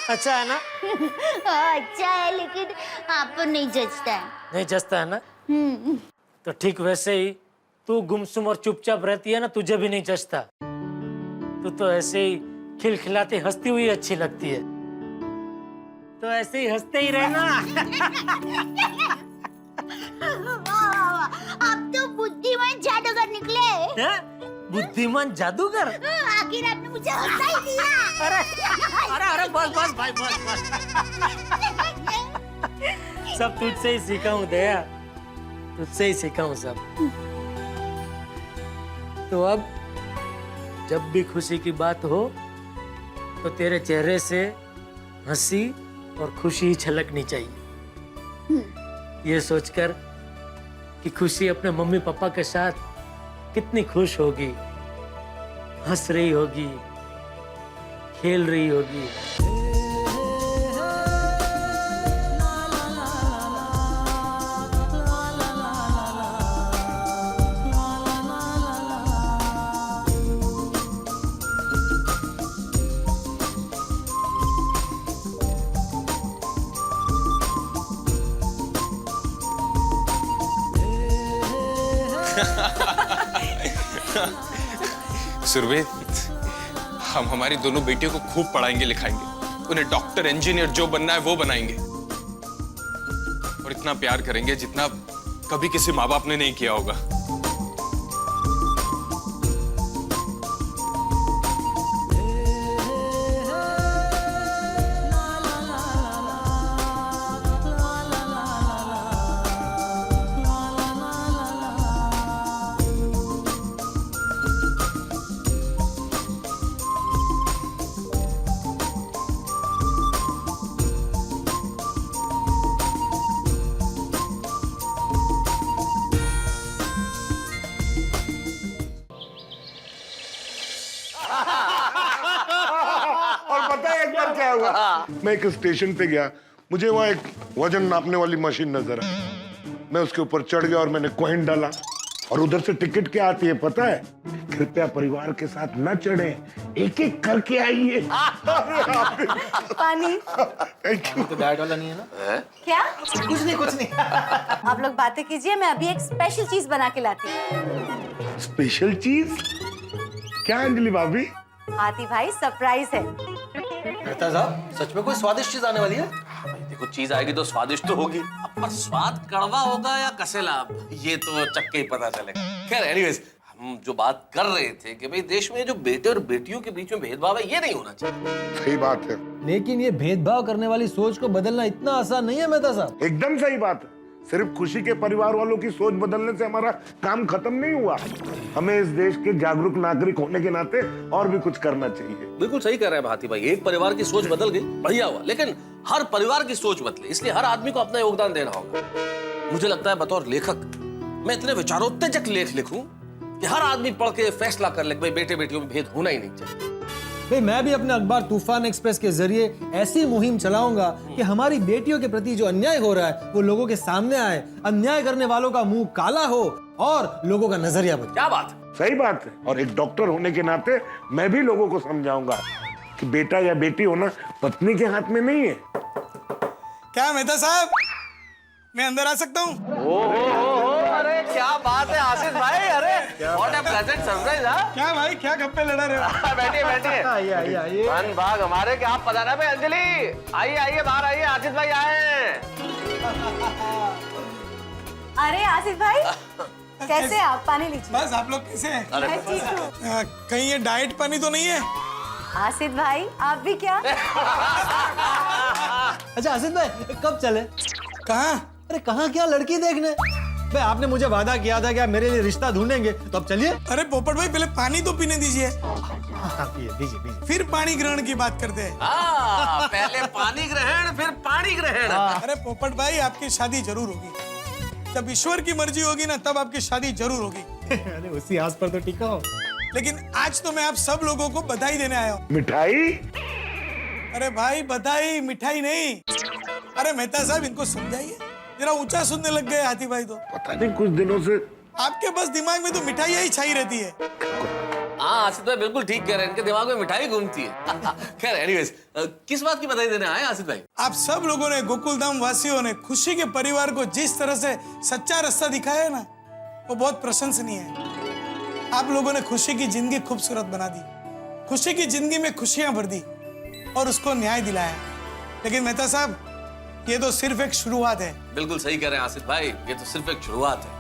अच्छा है ना? अच्छा है, लेकिन आप पर नहीं जचता है। नहीं जचता है ना? तो ठीक वैसे ही तू गुमसुम और चुपचाप रहती है ना, तुझे भी नहीं जचता। तू तो ऐसे ही खिलखिलाती हंसती हुई अच्छी लगती है, तो ऐसे ही हंसते ही रहना। आप तो बुद्धिमान जादूगर निकले। बुद्धिमान जादूगर? आखिर आपने मुझे हंसा ही दिया। अरे अरे अरे बस बस भाई बस बस। सब तुझसे ही सीखा हूँ दया, तुझसे ही सीखा हूँ सब। तो अब जब भी खुशी की बात हो तो तेरे चेहरे से हंसी और खुशी छलकनी चाहिए। ये सोचकर कि खुशी अपने मम्मी पापा के साथ कितनी खुश होगी, हंस रही होगी, खेल रही होगी। सुरभि, हम हमारी दोनों बेटियों को खूब पढ़ाएंगे लिखाएंगे, उन्हें डॉक्टर इंजीनियर जो बनना है वो बनाएंगे, और इतना प्यार करेंगे जितना कभी किसी माँ बाप ने नहीं किया होगा। और पता है एक बार क्या हुआ? मैं एक स्टेशन पे गया, मुझे वहाँ एक वजन नापने वाली मशीन नजर आई। मैं उसके ऊपर चढ़ गया और मैंने कॉइन डाला, और उधर से टिकट क्या आती है पता है? कृपया परिवार के साथ न चढ़े, एक एक करके आइए। पानी। Thank you. तो डाइट वाला नहीं है ना? क्या? कुछ नहीं कुछ नहीं। आप लोग बातें कीजिए, मैं अभी एक स्पेशल चीज बना के लाती हूँ। स्पेशल चीज क्या अंजलि भाभी? हाथी भाई सरप्राइज है। मेहता साहब, सच में कोई स्वादिष्ट चीज आने वाली है? देखो, चीज आएगी तो स्वादिष्ट तो होगी, अब पर स्वाद कड़वा होगा या कसेला, ये तो चक्के ही पता चलेगा। खैर एनीवेज, हम जो बात कर रहे थे कि भाई देश में जो बेटे और बेटियों के बीच में भेदभाव है, ये नहीं होना चाहिए। सही बात है, लेकिन ये भेदभाव करने वाली सोच को बदलना इतना आसान नहीं है मेहता साहब। एकदम सही बात है। सिर्फ खुशी के परिवार वालों की सोच बदलने से हमारा काम खत्म नहीं हुआ। हमें इस देश के जागरूक नागरिक होने के नाते और भी कुछ करना चाहिए। बिल्कुल सही कह रहे हैं भाती भाई, एक परिवार की सोच बदल गई, बढ़िया हुआ, लेकिन हर परिवार की सोच बदले, इसलिए हर आदमी को अपना योगदान देना होगा। मुझे लगता है बतौर लेखक मैं इतने विचारोत्तेजक लेख लिखूं कि हर आदमी पढ़ के फैसला कर ले कि भाई बेटे बेटियों में भेद होना ही नहीं चाहिए। भाई मैं भी अपने अखबार तूफान एक्सप्रेस के जरिए ऐसी मुहिम चलाऊंगा कि हमारी बेटियों के प्रति जो अन्याय हो रहा है वो लोगों के सामने आए, अन्याय करने वालों का मुंह काला हो और लोगों का नजरिया बदले। क्या बात है? सही बात है। और एक डॉक्टर होने के नाते मैं भी लोगों को समझाऊंगा कि बेटा या बेटी होना पत्नी के हाथ में नहीं है। क्या मेहता साहब, मैं अंदर आ सकता हूँ? अरे क्या बात है आशीष भाई, अरे व्हाट अ प्लेजेंट सरप्राइज। क्या भाई, क्या गप्पे लड़ा रहे हो? बैठिए बैठिए। आइए। धन भाग हमारे कि आप पधारा भाई। अंजलि आइए आइए, बाहर आइए, आशीष भाई आए। अरे आसिफ भाई, कैसे आप? पानी लीजिए। बस, आप लोग कैसे हैं? मैं ठीक हूँ। कहीं ये डाइट पानी तो नहीं है? आसिफ भाई, आप भी क्या? अच्छा आसिफ भाई, कब चले? कहाँ? अरे कहाँ क्या, लड़की देखने? भाई आपने मुझे वादा किया था कि आप मेरे लिए रिश्ता ढूंढेंगे, तो अब चलिए। अरे पोपट भाई, पहले पानी तो पीने दीजिए, दीजिए। फिर पानी ग्रहण की बात करते हैं। पहले पानी ग्रहण फिर पानी ग्रहण। अरे पोपट भाई, आपकी शादी जरूर होगी। जब ईश्वर की मर्जी होगी ना, तब आपकी शादी जरूर होगी। अरे उसी आस पर तो टिका हो। लेकिन आज तो मैं आप सब लोगों को बधाई देने आया हूँ। मिठाई? अरे भाई, बधाई, मिठाई नहीं। अरे मेहता साहब, इनको समझाइए, जरा ऊंचा सुनने लग गए हाथी भाई तो। पता नहीं कुछ दिनों से आपके बस दिमाग में तो मिठाइयाँ ही छाई रहती है। हाँ आसिफ भाई बिल्कुल ठीक कह रहे हैं, इनके दिमाग में मिठाई घूमती है। खैर एनीवेज, किस बात की बधाई देने आए आसिफ भाई? आप सब लोगों ने, गोकुलधाम वासियों ने खुशी के परिवार को जिस तरह से सच्चा रास्ता दिखाया है ना, वो बहुत प्रशंसनीय है। आप लोगों ने खुशी की जिंदगी खूबसूरत बना दी, खुशी की जिंदगी में खुशियां भर दी और उसको न्याय दिलाया। लेकिन मेहता साहब, ये तो सिर्फ एक शुरुआत है। बिल्कुल सही कह रहे हैं आसिफ भाई, ये तो सिर्फ एक शुरुआत है,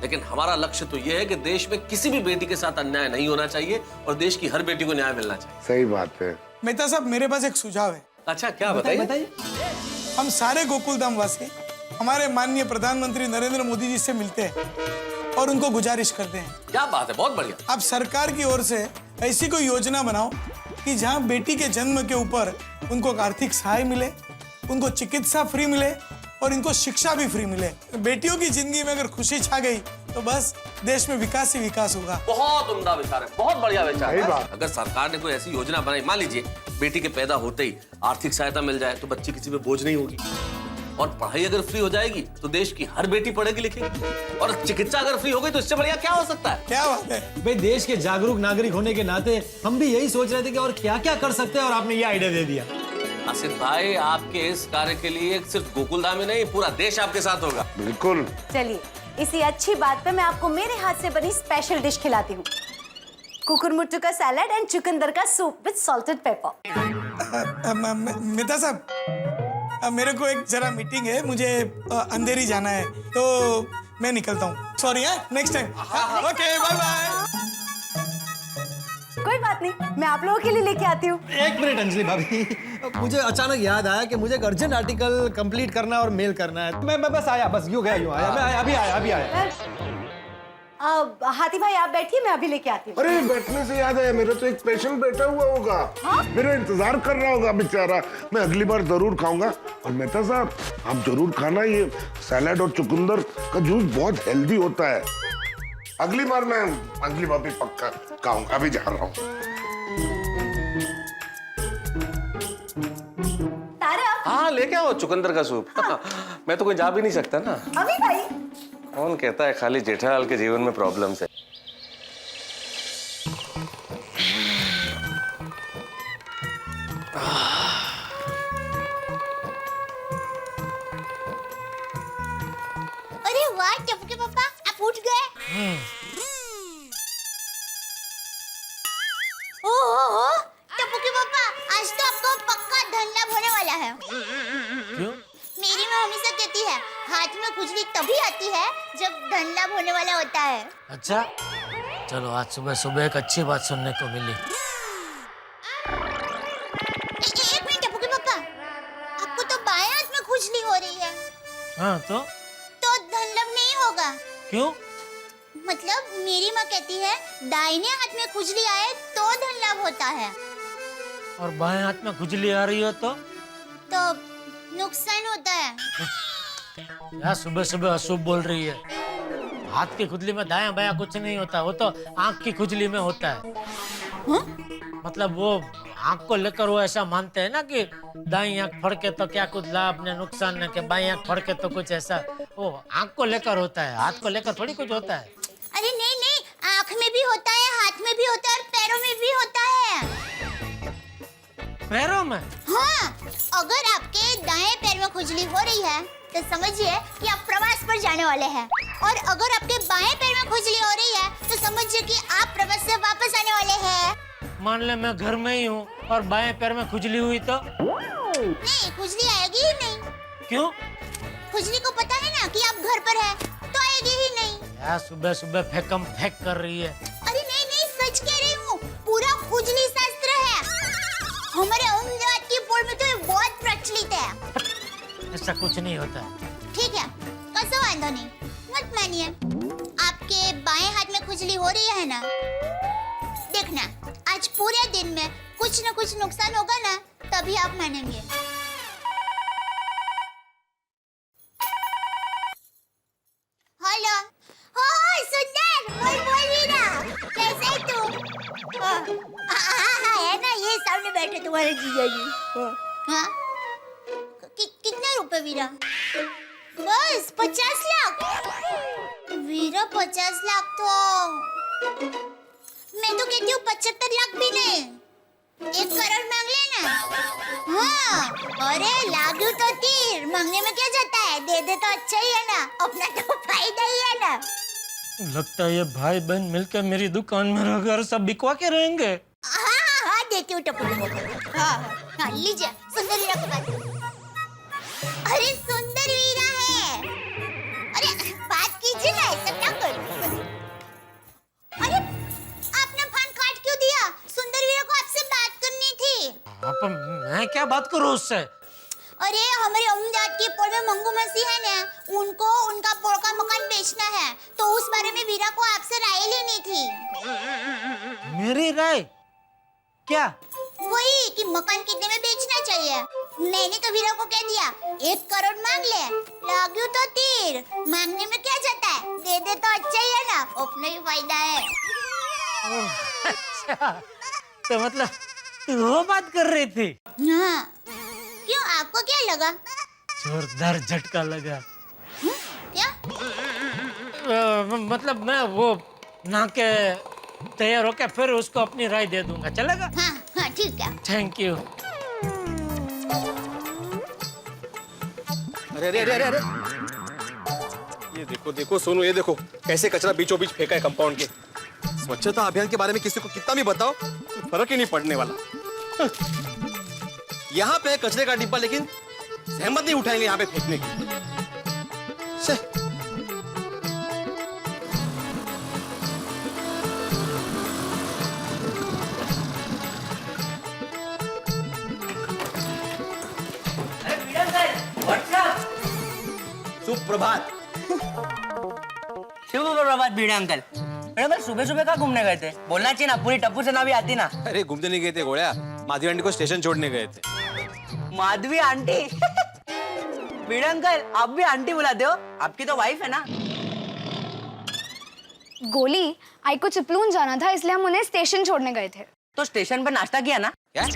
लेकिन हमारा लक्ष्य तो ये है कि देश में किसी भी बेटी के साथ अन्याय नहीं होना चाहिए और देश की हर बेटी को न्याय मिलना चाहिए। सही बात है। मेहता साहब, मेरे पास एक सुझाव है। अच्छा, क्या बताइए? हम सारे गोकुलधाम वासी हमारे माननीय प्रधानमंत्री नरेंद्र मोदी जी से मिलते हैं और उनको गुजारिश करते हैं। क्या बात है, बहुत बढ़िया। आप सरकार की ओर से ऐसी कोई योजना बनाओ कि जहां बेटी के जन्म के ऊपर उनको आर्थिक सहाय मिले, उनको चिकित्सा फ्री मिले और इनको शिक्षा भी फ्री मिले। बेटियों की जिंदगी में अगर खुशी छा गई तो बस देश में विकास ही विकास होगा। बहुत उम्दा विचार है, बहुत बढ़िया विचार सही है। बात। अगर सरकार ने कोई ऐसी योजना बनाई, मान लीजिए बेटी के पैदा होते ही आर्थिक सहायता मिल जाए तो बच्ची किसी पे बोझ नहीं होगी, और पढ़ाई अगर फ्री हो जाएगी तो देश की हर बेटी पढ़ेगी लिखेगी, और चिकित्सा अगर फ्री हो गई तो इससे बढ़िया क्या हो सकता है? क्या बात है भाई, देश के जागरूक नागरिक होने के नाते हम भी यही सोच रहे थे कि और क्या क्या कर सकते हैं, और आपने ये आइडिया दे दिया। आसिफ भाई, आपके इस कार्य के लिए सिर्फ गोकुलधाम ही नहीं, पूरा देश आपके साथ होगा। बिल्कुल। चलिए, इसी अच्छी बात पे मैं आपको मेरे हाथ से बनी स्पेशल डिश खिलाती हूँ। कुकुरमुट्टू का सैलेड एंड चुकंदर का soup with salted paper. Mehta साहब, मेरे को एक जरा मीटिंग है, मुझे अंधेरी जाना है, तो मैं निकलता हूँ। सॉरी है, next time. Okay, bye bye. कोई बात नहीं, मैं आप लोगों के लिए लेके आती हूँ। एक मिनट अंजलि भाभी, मुझे अचानक याद आया कि मुझे एक अर्जेंट आर्टिकल कंप्लीट करना और मेल करना है। मैं बस आया, बस यूं आया, मैं अभी आया। हाथी भाई आप बैठिए, मैं अभी लेके आती हूँ। अरे बैठने से याद है, मेरा तो एक पेशेंट बैठा हुआ होगा। मेरा इंतजार कर रहा होगा बेचारा। मैं अगली बार जरूर खाऊंगा। और मेहता साहब, आप जरूर खाना, ये सैलेड और चुकंदर का जूस बहुत हेल्दी होता है। अगली बार भी पक्का खाऊंगा। अभी जा रहा हूँ। हाँ, लेके आओ चुकंदर का सूप। मैं तो कोई जा भी नहीं सकता ना। अभी भाई, कौन कहता है खाली जेठालाल के जीवन में प्रॉब्लम है? अरे वाह टप्पू के पापा, आप उठ गए। ओहो, टप्पू के पापा, आज तो आपको पक्का धन लाभ होने वाला है। क्यों? मेरी माँ हमेशा कहती है, हाथ में खुजली तभी आती है जब धन लाभ होने वाला होता है। अच्छा, चलो आज सुबह सुबह एक अच्छी बात सुनने को मिली। एक मिनट टप्पू के पापा, आपको तो बाएं हाथ में खुजली हो रही है। हाँ तो धन लाभ नहीं होगा। क्यों? मतलब मेरी माँ कहती है, दाहिने हाथ में खुजली आए तो धन लाभ होता है, और बाएं हाथ में खुजली आ रही हो तो नुकसान होता है। यार सुबह सुबह अशुभ बोल रही है। हाथ की खुजली में दायां बायां कुछ नहीं होता, वो तो आंख की खुजली में होता है। मतलब वो आंख को लेकर वो ऐसा मानते हैं ना कि दाईं आंख फड़के तो क्या कुछ लाभ ने नुकसान ने, के बाईं आंख फड़के तो कुछ ऐसा। वो आंख को लेकर होता है, हाथ को लेकर थोड़ी कुछ होता है। अरे नहीं नहीं, आंख में भी होता है, हाथ में भी होता है और पैरों में भी होता है। पैरों में? हाँ, अगर आपके दाएं पैर में खुजली हो रही है तो समझिए कि आप प्रवास पर जाने वाले हैं, और अगर आपके बाएं पैर में खुजली हो रही है तो समझिए कि आप प्रवास से वापस आने वाले हैं। मान ले मैं घर में ही हूँ और बाएं पैर में खुजली हुई तो? नहीं, खुजली आएगी ही नहीं। क्यों? खुजली को पता है ना कि आप घर पर हैं, तो आएगी ही नहीं। यार सुबह सुबह फेंकम फेंक कर रही है। अरे नहीं नहीं, सच कह रही हूँ, पूरा खुजली शास्त्र है। हमारे अहमदाबाद की बोर्ड में तो ये बहुत प्रचलित है। ऐसा कुछ नहीं होता है। ठीक है, कसो वांधो नहीं, मत मानिए। आपके बाएं हाथ में खुजली हो रही है ना, देखना आज पूरे दिन में कुछ न कुछ नुकसान होगा ना, तभी आप मानेंगे। हेलो, हो सुंदर, बोल वीरा, कैसे है तू? हाँ है ना, ये सामने बैठे तुम्हारे जीजा जी। हाँ, कितने रुपए वीरा? बस 50 लाख। वीरा 50 लाख तो मैं तो कहती हूँ 75 लाख भी नहीं, 1 करोड़ मांग लेना। हाँ, अरे लागू तो तीर, मांगने में क्या जाता है, दे दे तो अच्छा ही है ना, अपना तो फायदा ही है ना। लगता है ये भाई बहन मिलकर मेरी दुकान में रहकर सब बिकवा के रहेंगे। हाँ, देती हूँ टप्पू। हाँ, लीजिए सुंदर वीरा को बात। अरे सुंदर वीरा है, अरे बात कीजिए ना, ऐसा क्या करूं? अरे आपने फोन काट क्यों दिया? सुंदर वीरा को आपसे बात करनी थी। पर मैं क्या बात करूं उससे? अरे हमारे अहमदाबाद की पोल में मंगू मसीह है ना, उनको उनका पोल का मकान बेचना है, तो उस बारे में वीरा को आपसे राय लेनी थी। मेरी राय? क्या? वही कि मकान कितने में बेचना चाहिए। मैंने तो वीरा को कह दिया 1 करोड़ मांग ले, लागू तो तीर, मांगने में क्या जाता है, दे दे तो अच्छा ही है ना, अपना ही फायदा है। अच्छा, तो मतलब तू वो बात कर रही थी? हाँ, क्यों आपको क्या लगा? जोरदार झटका लगा। क्या? मतलब मैं वो ना के तैयार होके फिर उसको अपनी राय दे दूंगा, चलेगा? हाँ हाँ ठीक है। Thank you. अरे अरे अरे अरे ये देखो देखो सोनू, ये देखो कैसे कचरा बीचों बीच फेंका है कंपाउंड के। स्वच्छता अभियान के बारे में किसी को कितना भी बताओ फर्क ही नहीं पड़ने वाला। यहाँ पे कचरे का डिब्बा, लेकिन सहमत नहीं उठाएंगे यहाँ पे फेंकने की। सुप्रभात। शुभ प्रभात भिड़े अंकल। मैडम सुबह सुबह कहाँ घूमने गए थे? बोलना चाहिए ना, पूरी टप्पू से ना भी आती ना। अरे घूमने नहीं गए थे गोड़िया, माधवी आंटी को स्टेशन छोड़ने गए थे। माधवी आंटी? भिड़े अंकल आप भी आंटी बुलाते हो, आपकी तो वाइफ है ना। गोली आई को चिपलून जाना था, इसलिए हम उन्हें स्टेशन छोड़ने गए थे। तो स्टेशन पे नाश्ता किया ना? क्या?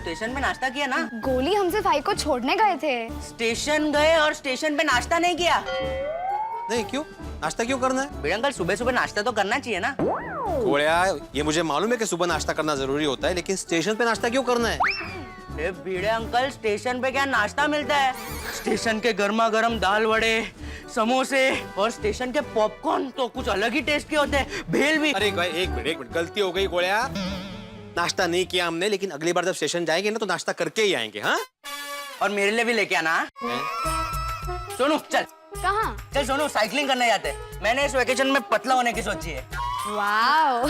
स्टेशन पे नाश्ता किया ना? गोली हम सिर्फ आई को छोड़ने गए थे। स्टेशन गए और स्टेशन पे नाश्ता नहीं किया? नहीं, क्यों? नाश्ता क्यों करना है? भिड़े अंकल सुबह सुबह नाश्ता तो करना चाहिए ना। गोड़िया ये मुझे मालूम है कि सुबह नाश्ता करना जरूरी होता है, लेकिन स्टेशन पे नाश्ता क्यों करना है? भिड़े अंकल स्टेशन पे क्या नाश्ता मिलता है? स्टेशन के गर्मा गर्म दाल वड़े, समोसे और स्टेशन के पॉपकॉर्न तो कुछ अलग ही टेस्ट के होते हैं। भेल भी। अरे एक मिनट गलती हो गई गोड़िया, नाश्ता नहीं किया हमने, लेकिन अगली बार जब स्टेशन जाएंगे ना तो नाश्ता करके ही आएंगे। हाँ, और मेरे लिए भी लेके आना। सोनू चल। कहाँ? चल सोनू, साइकिलिंग करने जाते हैं। मैंने इस वेकेशन में पतला होने की सोची है। वाओ।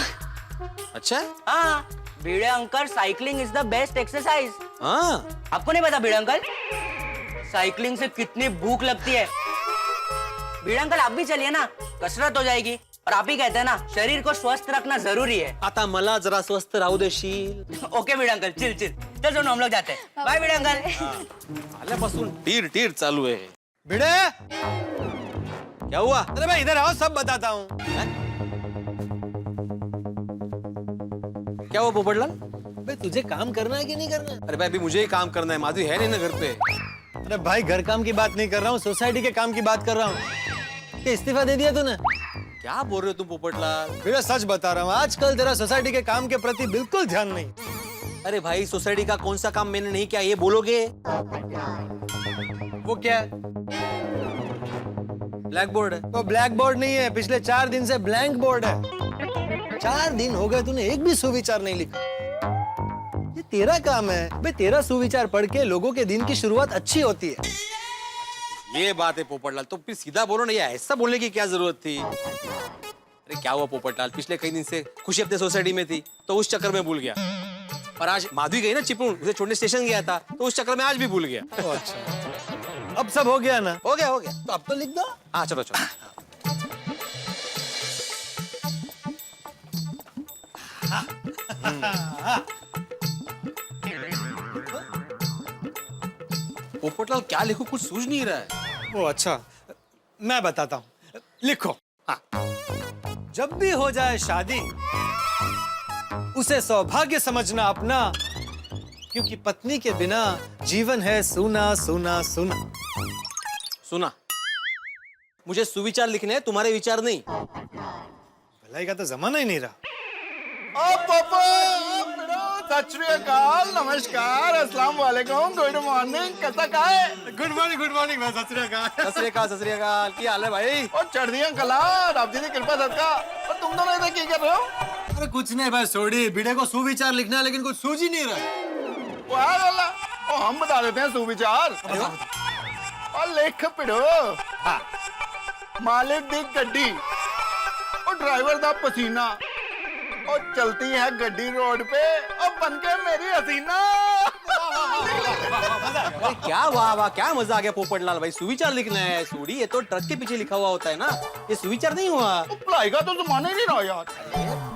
अच्छा? हाँ, Bhide uncle cycling is the best exercise. हाँ, आपको नहीं पता भिड़े अंकल? साइकिलिंग से कितनी भूख लगती है। भिड़े अंकल आप भी चलिए ना, कसरत हो जाएगी। और आप ही कहते हैं ना, शरीर को स्वस्थ रखना जरूरी है। आता मला जरा स्वस्थ राहू दे शील। ओके भिड़े अंकल, चिल चिल। चल सोनू हम लोग जाते हैं। बाय भिड़े अंकल। आल्यापासून टीर टीर चालू है। भिड़े क्या हुआ? अरे मैं इधर आओ, सब बताता हूँ। क्या हुआ पोपटलाल? भाई तुझे काम करना है कि नहीं करना है? अरे भाई अभी मुझे ही काम करना है, माधवी है नहीं ना घर पे। अरे भाई घर काम की बात नहीं कर रहा हूँ, सोसाइटी के काम की बात कर रहा हूँ। क्या इस्तीफा दे दिया तूने? क्या बोल रहे हो तुम पोपटलाल? भिड़े सच बता रहा हूँ, आजकल तेरा सोसाइटी के काम के प्रति बिल्कुल ध्यान नहीं। अरे भाई सोसाइटी का कौन सा काम मैंने नहीं किया ये बोलोगे? वो क्या है? ब्लैक बोर्ड है। तो ब्लैक बोर्ड नहीं है, पिछले 4 दिन से ब्लैंक बोर्ड है। 4 दिन हो गए तूने एक भी सुविचार नहीं लिखा। ये तेरा काम है भाई, तेरा सुविचार पढ़ के लोगों के दिन की शुरुआत अच्छी होती है। ये बात है पोपटलाल, तो फिर सीधा बोलो ना, ये ऐसा बोलने की क्या जरूरत थी? अरे क्या हुआ पोपटलाल, पिछले कई दिन से खुशी अपने सोसाइटी में थी तो उस चक्कर में भूल गया। और आज माधवी गई ना चिपळूण, उसे छोड़ने स्टेशन गया था तो उस चक्कर में आज भी भूल गया। अच्छा, अब सब हो गया ना? हो गया हो गया। तो अब तो लिख दो। हाँ चलो चलो। पोपटलाल क्या लिखूं, कुछ सूझ नहीं रहा है। ओ अच्छा, मैं बताता हूँ, लिखो। हाँ। जब भी हो जाए शादी उसे सौभाग्य समझना अपना, क्योंकि पत्नी के बिना जीवन है सूना सूना सूना। सुना, मुझे सुविचार लिखने हैं, तुम्हारे विचार नहीं। भलाई का तो जमाना ही नहीं रहा। सत श्री अकाल, नमस्कार, अस्सलाम वालेकुम, गुड मॉर्निंग, कैसा का है? गुड मॉर्निंग मैं सत श्री अकाल। सत श्री अकाल, क्या हाल है भाई? और चढ़ दिया कला, रब जी की कृपा सदका। और तुम दोनों इधर क्या कर रहे हो? अरे कुछ नहीं भाई, सोडी भिड़े को सुविचार लिखना है, लेकिन कुछ सूझ ही नहीं रहा। वाह अल्लाह, और हम बता देते हैं सुविचार। और लेख पिड़ो। हाँ। मालिक दी गड्डी और ड्राइवर दा पसीना, और चलती है गड्डी रोड पे और बनके मेरी हसीना। अरे क्या वाह वाह, क्या मजा आ गया पोपटलाल भाई, सुविचार लिखना है। सूडी ये तो ट्रक के पीछे लिखा हुआ होता है ना, ये सुविचार नहीं हुआ। पढ़ाई का तो जमाना ही नहीं रहा यार।